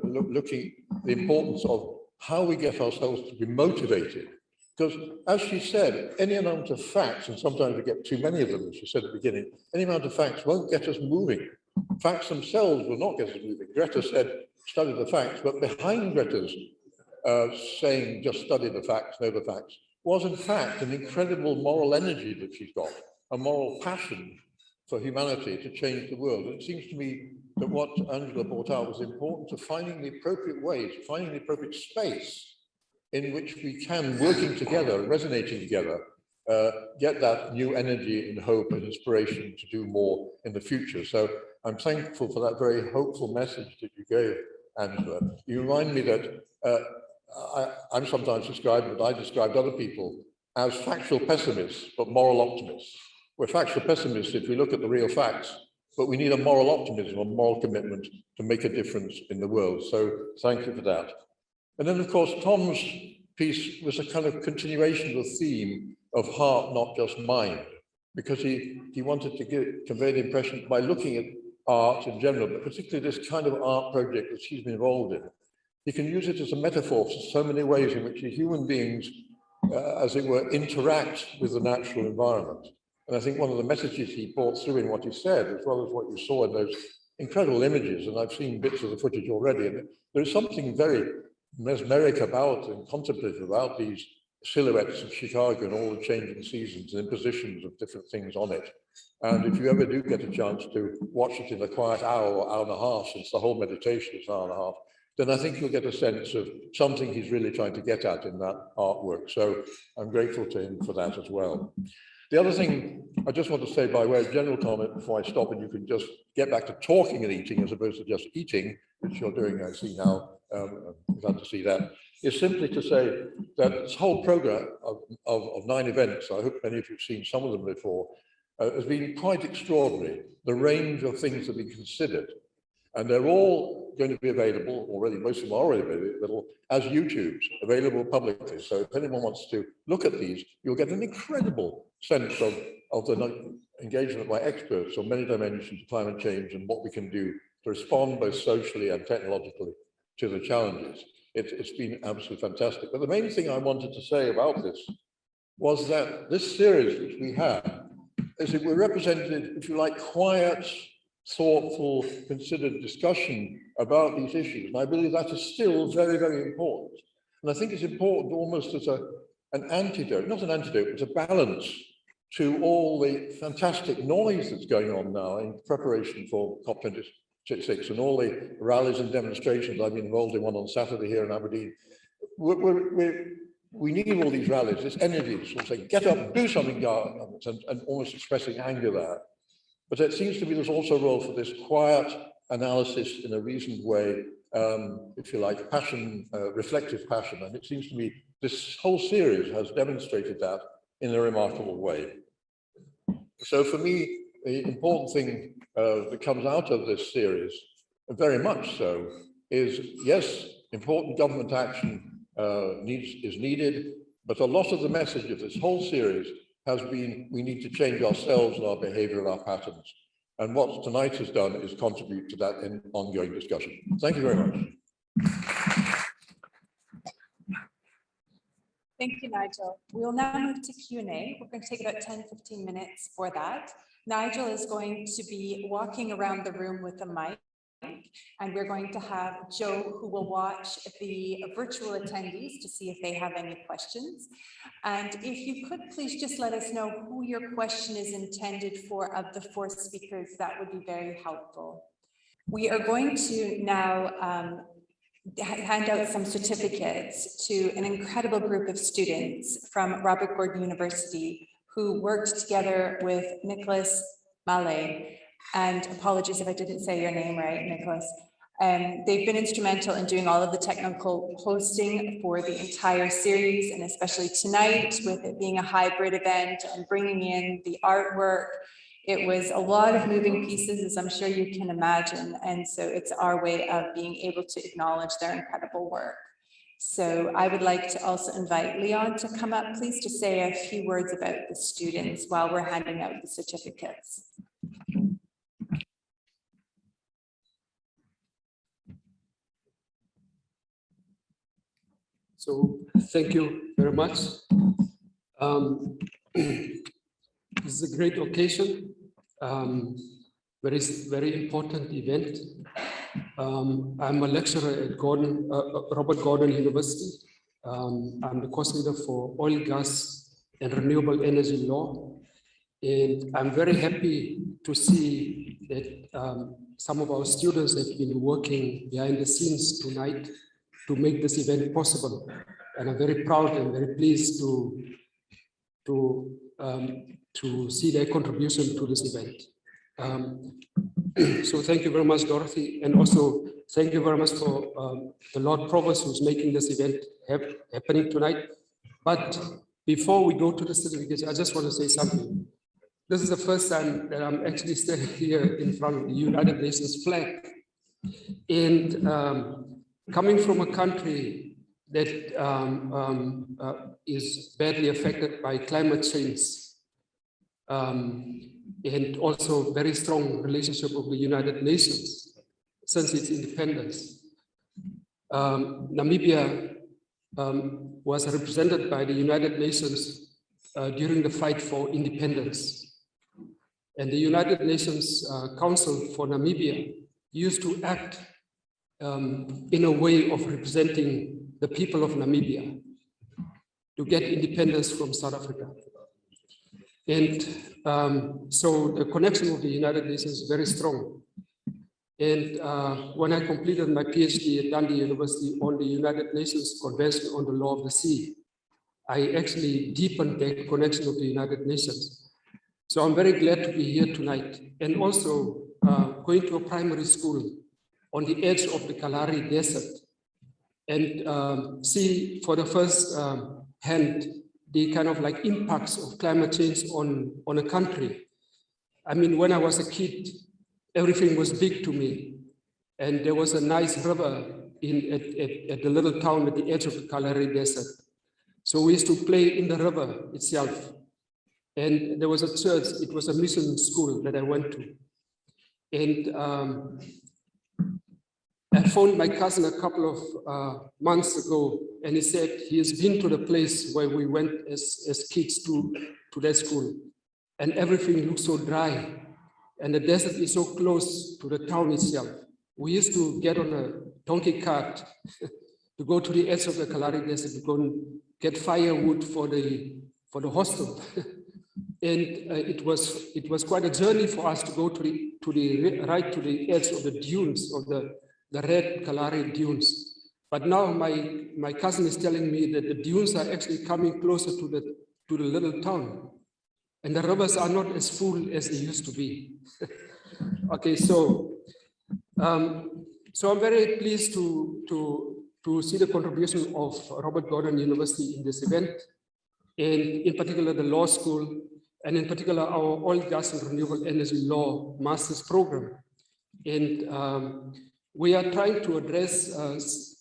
looking at the importance of how we get ourselves to be motivated. Because as she said, any amount of facts, and sometimes we get too many of them, as she said at the beginning, any amount of facts won't get us moving. Facts themselves will not get us moving. Greta said, study the facts, but behind Greta's saying just study the facts, know the facts, was in fact an incredible moral energy that she's got, a moral passion for humanity to change the world. And it seems to me that what Angela brought out was important to finding the appropriate ways, finding the appropriate space in which we can, working together, resonating together, get that new energy and hope and inspiration to do more in the future. So I'm thankful for that very hopeful message that you gave, Angela. You remind me that I'm sometimes described, but I described other people as factual pessimists, but moral optimists. We're factual pessimists if we look at the real facts, but we need a moral optimism, a moral commitment to make a difference in the world. So thank you for that. And then, of course, Tom's piece was a kind of continuation of the theme of heart, not just mind, because he wanted to convey the impression by looking at art in general, but particularly this kind of art project that she's been involved in. You can use it as a metaphor for so many ways in which human beings, as it were, interact with the natural environment. And I think one of the messages he brought through in what he said, as well as what you saw in those incredible images, and I've seen bits of the footage already, and there is something very mesmeric about and contemplative about these silhouettes of Chicago and all the changing seasons and impositions of different things on it. And if you ever do get a chance to watch it in a quiet hour or hour and a half, since the whole meditation is an hour and a half, then I think you'll get a sense of something he's really trying to get at in that artwork. So I'm grateful to him for that as well. The other thing I just want to say by way of general comment before I stop, and you can just get back to talking and eating as opposed to just eating, which you're doing, I see now, I'm glad to see that, is simply to say that this whole program of 9 events, I hope many of you have seen some of them before, has been quite extraordinary. The range of things that have been considered. And they're all going to be available already, most of them are already available as YouTubes, available publicly. So if anyone wants to look at these, you'll get an incredible sense of the engagement by experts on many dimensions of climate change and what we can do to respond both socially and technologically to the challenges. It's been absolutely fantastic. But the main thing I wanted to say about this was that this series, which we have, is that we're represented, if you like, quiet, thoughtful, considered discussion about these issues. And I believe that is still very, very important. And I think it's important almost as an antidote, not an antidote, but a balance to all the fantastic noise that's going on now in preparation for COP26 and all the rallies and demonstrations. I've been involved in one on Saturday here in Aberdeen. We need all these rallies, this energy to sort of say, get up, do something, governments, and almost expressing anger there. But it seems to me there's also a role for this quiet analysis in a reasoned way, if you like, passion, reflective passion. And it seems to me this whole series has demonstrated that in a remarkable way. So for me, the important thing that comes out of this series, very much so, is yes, important government action is needed, but a lot of the message of this whole series has been, we need to change ourselves and our behavior and our patterns. And what tonight has done is contribute to that in ongoing discussion. Thank you very much. Thank you, Nigel. We'll now move to Q&A. We're going to take about 10-15 minutes for that. Nigel is going to be walking around the room with a mic, and we're going to have Joe, who will watch the virtual attendees to see if they have any questions. And if you could please just let us know who your question is intended for of the 4 speakers, that would be very helpful. We are going to now hand out some certificates to an incredible group of students from Robert Gordon University who worked together with Nicholas Mallet. And apologies if I didn't say your name right, Nicholas. They've been instrumental in doing all of the technical hosting for the entire series, and especially tonight with it being a hybrid event and bringing in the artwork. It was a lot of moving pieces, as I'm sure you can imagine. And so it's our way of being able to acknowledge their incredible work. So I would like to also invite Leon to come up, please, to say a few words about the students while we're handing out the certificates. So thank you very much. This is a great occasion. Very important event. I'm a lecturer at Robert Gordon University. I'm the course leader for oil, gas, and renewable energy law. And I'm very happy to see that some of our students have been working behind the scenes tonight to make this event possible. And I'm very proud and very pleased to see their contribution to this event. So thank you very much, Dorothy. And also thank you very much for the Lord Provost who's making this event happening tonight. But before we go to the certificates, I just want to say something. This is the first time that I'm actually standing here in front of the United Nations flag. And coming from a country that is badly affected by climate change, and also very strong relationship with the United Nations since its independence. Namibia was represented by the United Nations during the fight for independence. And the United Nations Council for Namibia used to act in a way of representing the people of Namibia to get independence from South Africa. And so the connection with the United Nations is very strong. And when I completed my PhD at Dundee University on the United Nations Convention on the Law of the Sea, I actually deepened that connection with the United Nations. So I'm very glad to be here tonight, and also going to a primary school on the edge of the Kalahari Desert and see for the first hand the kind of like impacts of climate change on a country. I mean, when I was a kid, everything was big to me. And there was a nice river at the little town at the edge of the Kalahari Desert. So we used to play in the river itself. And there was a church, it was a mission school that I went to. And I phoned my cousin a couple of months ago, and he said he has been to the place where we went as kids to that school. And everything looks so dry. And the desert is so close to the town itself. We used to get on a donkey cart to go to the edge of the Kalahari Desert to go and get firewood for the hostel. And it was quite a journey for us to go to the edge of the dunes, of the red Kalahari dunes. But now my cousin is telling me that the dunes are actually coming closer to the little town. And the rivers are not as full as they used to be. Okay, so I'm very pleased to see the contribution of Robert Gordon University in this event, and in particular the law school, and in particular our oil, gas, and renewable energy law master's program. And we are trying to address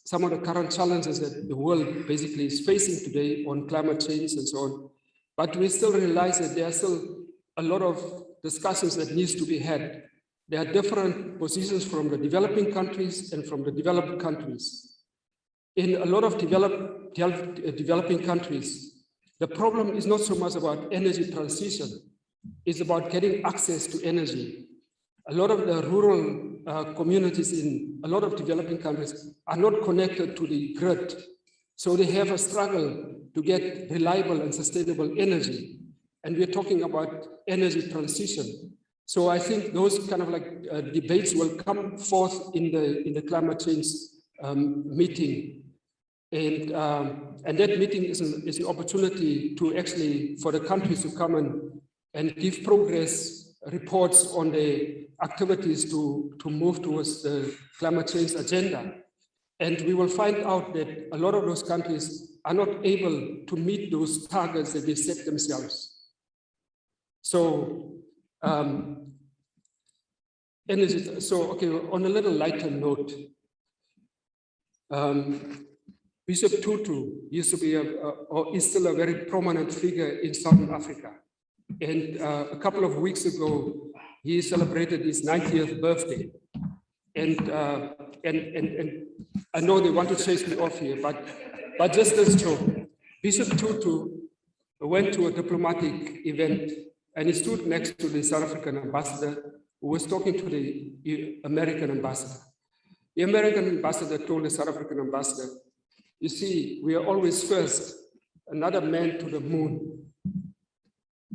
some of the current challenges that the world basically is facing today on climate change and so on. But we still realize that there are still a lot of discussions that needs to be had. There are different positions from the developing countries and from the developed countries. In a lot of developing countries, the problem is not so much about energy transition, it's about getting access to energy. A lot of the rural communities in a lot of developing countries are not connected to the grid. So they have a struggle to get reliable and sustainable energy. And we're talking about energy transition. So I think those kind of like debates will come forth in the climate change meeting. And that meeting is an opportunity to actually, for the countries to come and give progress reports on the activities to move towards the climate change agenda. And we will find out that a lot of those countries are not able to meet those targets that they set themselves. So, energy. So, okay, on a little lighter note, Bishop Tutu used to be or is still a very prominent figure in Southern Africa. And a couple of weeks ago, he celebrated his 90th birthday. And I know they want to chase me off here, but But just as true, Bishop Tutu went to a diplomatic event and he stood next to the South African ambassador who was talking to the American ambassador. The American ambassador told the South African ambassador, you see, we are always first, another man to the moon.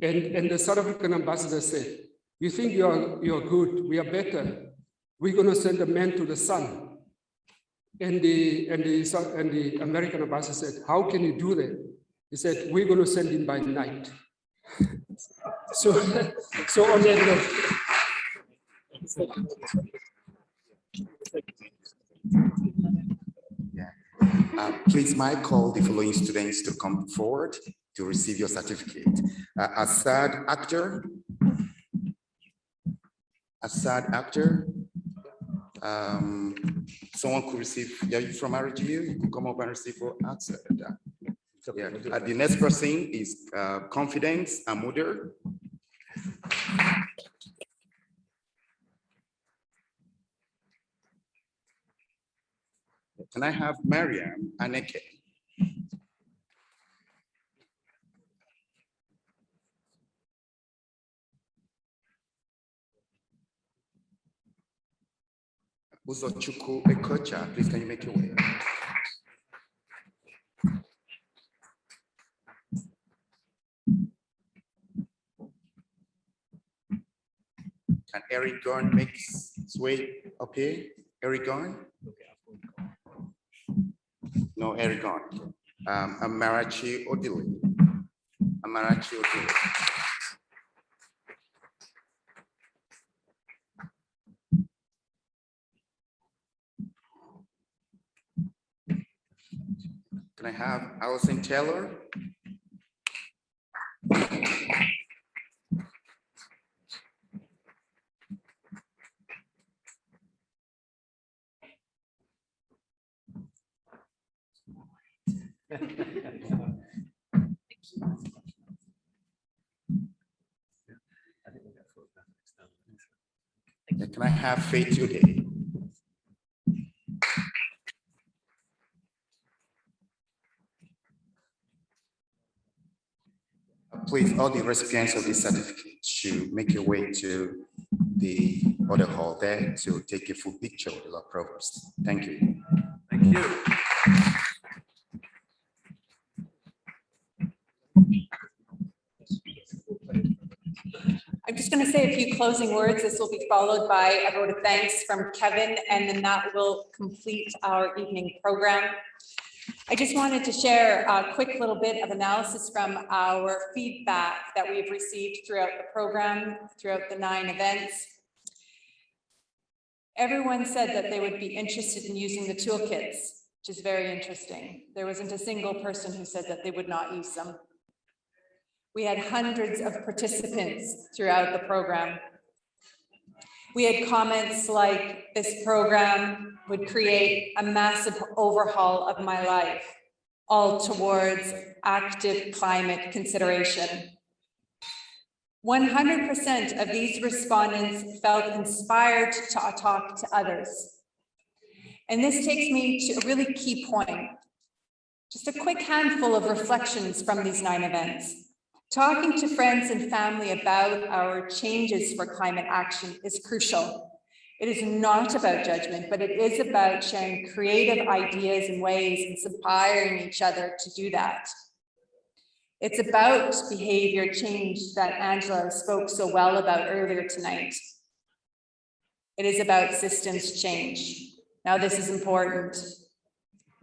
And the South African ambassador said, you think you're good, we are better. We're going to send a man to the sun. And the American ambassador said, how can you do that? He said, we're going to send him by night. So on that note. Please, may I call the following students to come forward to receive your certificate. Assad Akhtar. Someone could receive, are you from RGU? You could come up and receive for Assad. Yeah. The next person is Confidence Amuder. Can I have Mariam Aneke? Uzochukwu Ekocha, please can you make your way? Can Eric Gunn make his way up here? Eric Gunn? No, Eric Gunn. Amarachi Odile. Amarachi Odile. Can I have Allison Taylor? Can I have Faith today? Please, all the recipients of this certificate should make your way to the other hall there to take a full picture of the Lord Provost. Thank you. Thank you. I'm just going to say a few closing words. This will be followed by a vote of thanks from Kevin, and then that will complete our evening program. I just wanted to share a quick little bit of analysis from our feedback that we've received throughout the program, throughout the 9 events. Everyone said that they would be interested in using the toolkits, which is very interesting. There wasn't a single person who said that they would not use them. We had hundreds of participants throughout the program. We had comments like, this program would create a massive overhaul of my life, all towards active climate consideration. 100% of these respondents felt inspired to talk to others. And this takes me to a really key point. Just a quick handful of reflections from these 9 events. Talking to friends and family about our changes for climate action is crucial. It is not about judgment, but it is about sharing creative ideas and ways and inspiring each other to do that. It's about behavior change that Angela spoke so well about earlier tonight. It is about systems change. Now, this is important.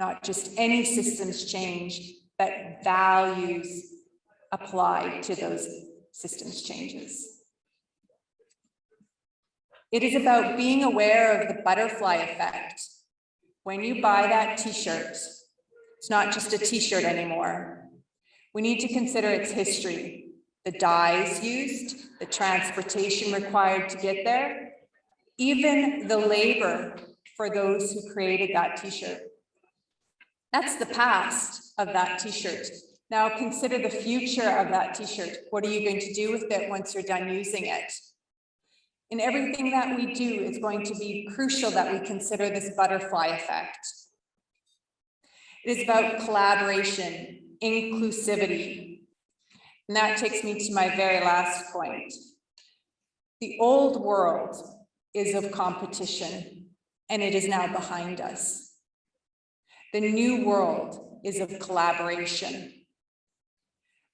Not just any systems change, but values applied to those systems changes. It is about being aware of the butterfly effect. When you buy that t-shirt, it's not just a t-shirt anymore. We need to consider its history, the dyes used, the transportation required to get there, even the labor for those who created that t-shirt. That's the past of that t-shirt. Now consider the future of that t-shirt. What are you going to do with it once you're done using it? In everything that we do, it's going to be crucial that we consider this butterfly effect. It is about collaboration, inclusivity. And that takes me to my very last point. The old world is of competition, and it is now behind us. The new world is of collaboration.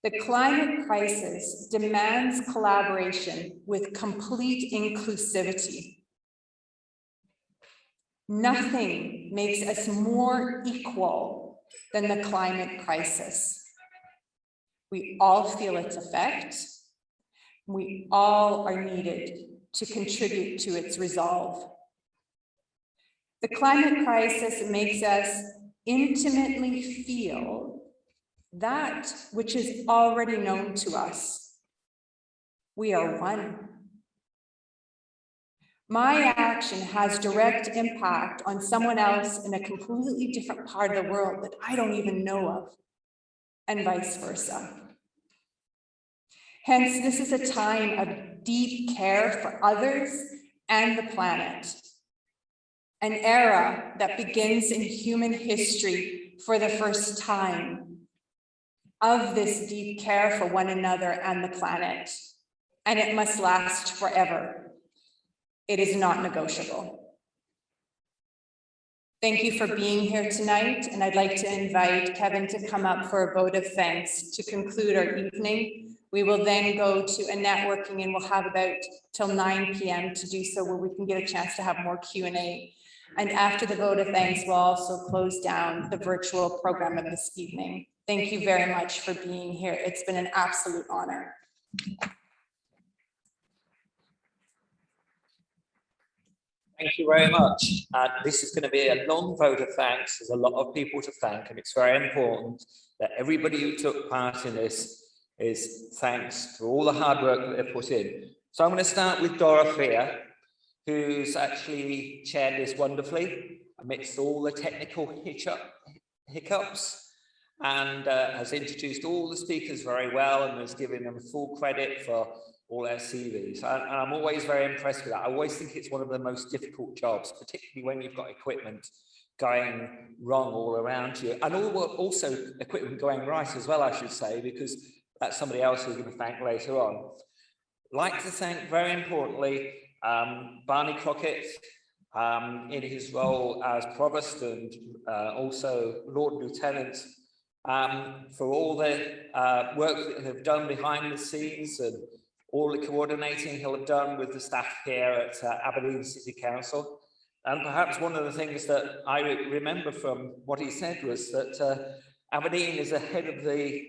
The climate crisis demands collaboration with complete inclusivity. Nothing makes us more equal than the climate crisis. We all feel its effect. We all are needed to contribute to its resolve. The climate crisis makes us intimately feel that which is already known to us. We are one. My action has direct impact on someone else in a completely different part of the world that I don't even know of, and vice versa. Hence, this is a time of deep care for others and the planet, an era that begins in human history for the first time of this deep care for one another and the planet, and it must last forever. It is not negotiable. Thank you for being here tonight, and I'd like to invite Kevin to come up for a vote of thanks to conclude our evening. We will then go to a networking, and we'll have about till 9 p.m. to do so, where we can get a chance to have more Q&A. And after the vote of thanks, we'll also close down the virtual program of this evening. Thank you very much for being here. It's been an absolute honor. Thank you very much. This is going to be a long vote of thanks. There's a lot of people to thank, and it's very important that everybody who took part in this is thanks for all the hard work that they've put in. So I'm going to start with Dorothea, who's actually chaired this wonderfully amidst all the technical hiccups, and has introduced all the speakers very well and has given them full credit for all their CVs. And I'm always very impressed with that. I always think it's one of the most difficult jobs, particularly when you've got equipment going wrong all around you, and also equipment going right as well, I should say, because that's somebody else who's going to thank later on. I'd like to thank, very importantly, Barney Crockett in his role as Provost and also Lord Lieutenant for all the work that they've done behind the scenes and all the coordinating he'll have done with the staff here at Aberdeen City Council. And perhaps one of the things that I remember from what he said was that Aberdeen is ahead of the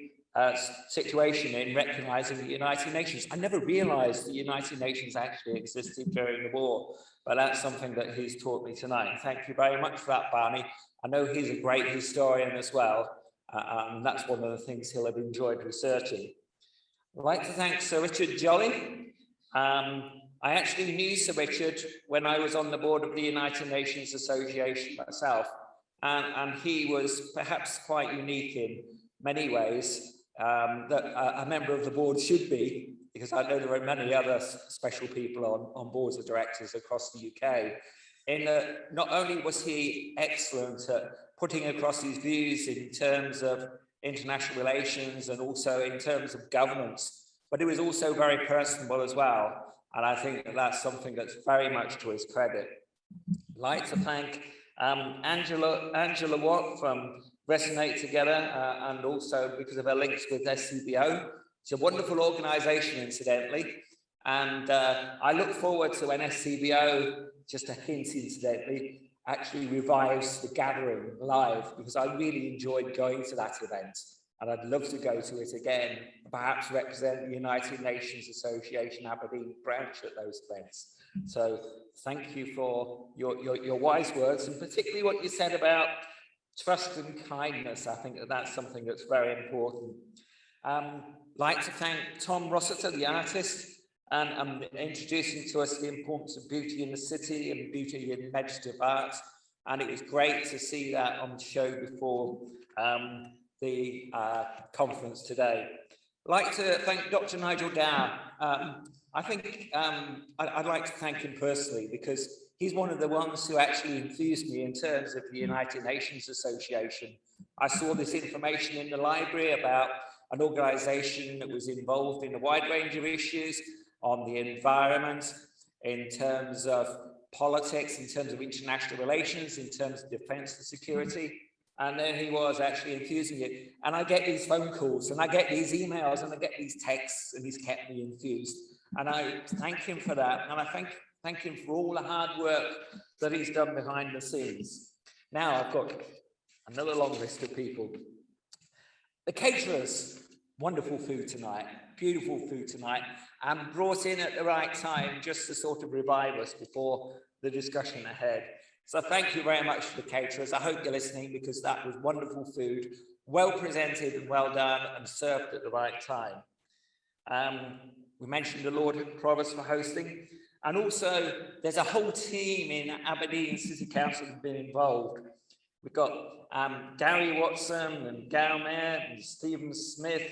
situation in recognising the United Nations. I never realised the United Nations actually existed during the war, but that's something that he's taught me tonight. Thank you very much for that, Barney. I know he's a great historian as well, and that's one of the things he'll have enjoyed researching. I'd like to thank Sir Richard Jolly. I actually knew Sir Richard when I was on the board of the United Nations Association myself, and he was perhaps quite unique in many ways that a member of the board should be, because I know there are many other special people on boards of directors across the UK. In that not only was he excellent at putting across his views in terms of international relations and also in terms of governance, but he was also very personable as well. And I think that that's something that's very much to his credit. I'd like to thank Angela Watt from Resonate Together, and also because of her links with SCBO. It's a wonderful organisation, incidentally. And I look forward to when SCBO, just a hint incidentally, actually revives the gathering live, because I really enjoyed going to that event, and I'd love to go to it again, perhaps represent the United Nations Association Aberdeen branch at those events. So thank you for your wise words, and particularly what you said about trust and kindness. I think that that's something that's very important. Like to thank Tom Rossiter, the artist, and introducing to us the importance of beauty in the city and beauty in meditative art. And it was great to see that on the show before the conference today. I'd like to thank Dr. Nigel Dow. I think I'd like to thank him personally, because he's one of the ones who actually enthused me in terms of the United Nations Association I saw this information in the library about an organisation that was involved in a wide range of issues on the environment, in terms of politics, in terms of international relations, in terms of defence and security. And there he was actually infusing it. And I get these phone calls and I get these emails and I get these texts, and he's kept me infused. And I thank him for that. And I thank him for all the hard work that he's done behind the scenes. Now I've got another long list of people. The caterers, wonderful food tonight, beautiful food tonight, and brought in at the right time just to sort of revive us before the discussion ahead. So thank you very much to the caterers. I hope you're listening, because that was wonderful food, well presented and well done, and served at the right time. We mentioned the Lord Provost for hosting, and also there's a whole team in Aberdeen City Council who've been involved. We've got Gary Watson and Gail Mayer and Stephen Smith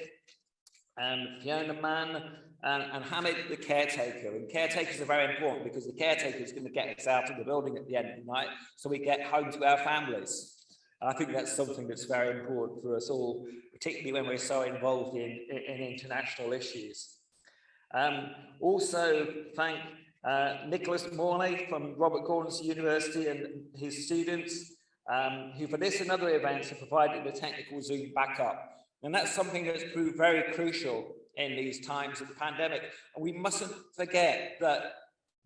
and Fiona Mann and Hamid, the caretaker. And caretakers are very important, because the caretaker is going to get us out of the building at the end of the night so we get home to our families. And I think that's something that's very important for us all, particularly when we're so involved in international issues. Also thank Nicholas Morley from Robert Gordon's University and his students, who for this and other events have provided the technical Zoom backup. And that's something that's proved very crucial in these times of the pandemic. And we mustn't forget that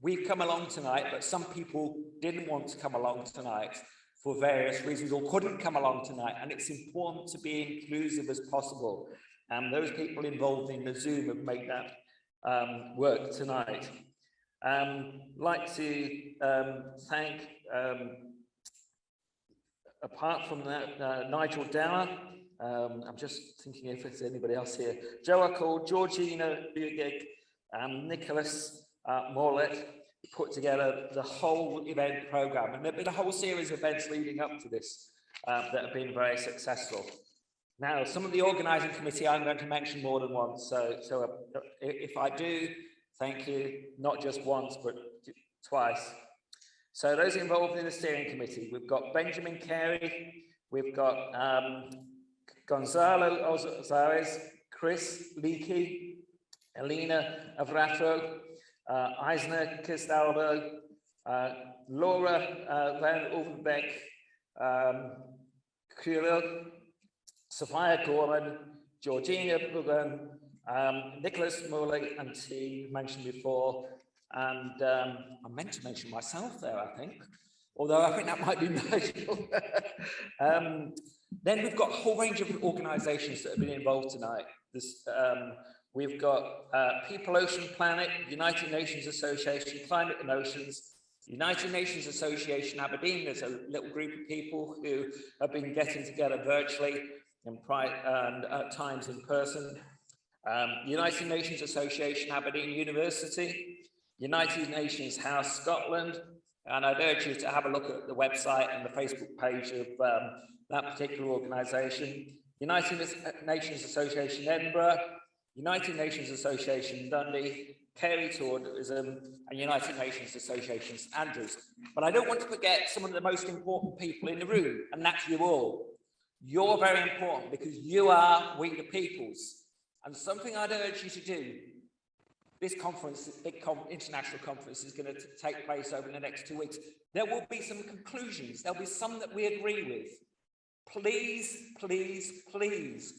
we've come along tonight, but some people didn't want to come along tonight for various reasons, or couldn't come along tonight. And it's important to be inclusive as possible. And those people involved in the Zoom have made that work tonight. Like to thank, apart from that, Nigel Dower. I'm just thinking if there's anybody else here. Joachim, Georgina Bugig, Nicholas Morlett put together the whole event program, and there've been a whole series of events leading up to this that have been very successful. Now, some of the organising committee I'm going to mention more than once, so if I do, thank you, not just once, but twice. So those involved in the steering committee, we've got Benjamin Carey, we've got Gonzalo Ozares, Chris Leakey, Elena Avrato, Eisner Castaldo, Laura Van Overbeck, Kirill, Sophia Gorman, Georgina Bugan, Nicholas Morley and team mentioned before, and I meant to mention myself there, I think, although I think that might be Nigel. Then we've got a whole range of organisations that have been involved tonight. We've got People, Ocean, Planet, United Nations Association, Climate and Oceans, United Nations Association Aberdeen. There's a little group of people who have been getting together virtually and at times in person. United Nations Association Aberdeen University, United Nations House Scotland, and I'd urge you to have a look at the website and the Facebook page of that particular organisation. United Nations Association Edinburgh, United Nations Association Dundee, Kerry Tourism, and United Nations Association St Andrews. But I don't want to forget some of the most important people in the room, and that's you all. You're very important because you are we the peoples. And something I'd urge you to do, this conference, this big international conference, is going to take place over the next 2 weeks. There will be some conclusions. There'll be some that we agree with. Please, please, please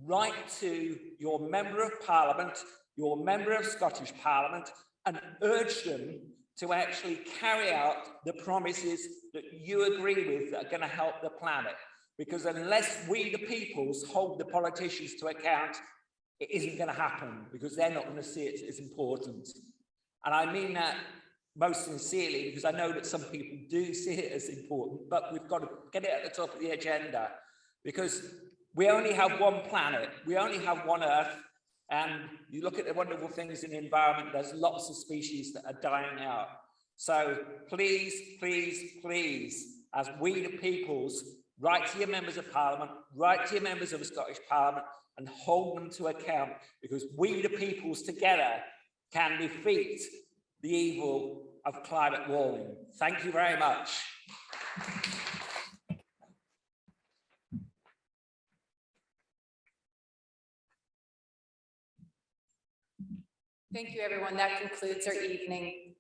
write to your Member of Parliament, your Member of Scottish Parliament, and urge them to actually carry out the promises that you agree with that are going to help the planet. Because unless we, the peoples, hold the politicians to account, it isn't going to happen, because they're not going to see it as important. And I mean that most sincerely, because I know that some people do see it as important, but we've got to get it at the top of the agenda, because we only have one planet, we only have one Earth, and you look at the wonderful things in the environment, there's lots of species that are dying out. So please, please, please, as we the peoples, write to your members of Parliament, write to your members of the Scottish Parliament, and hold them to account, because we the peoples together can defeat the evil of climate warming. Thank you very much. Thank you, everyone. That concludes our evening.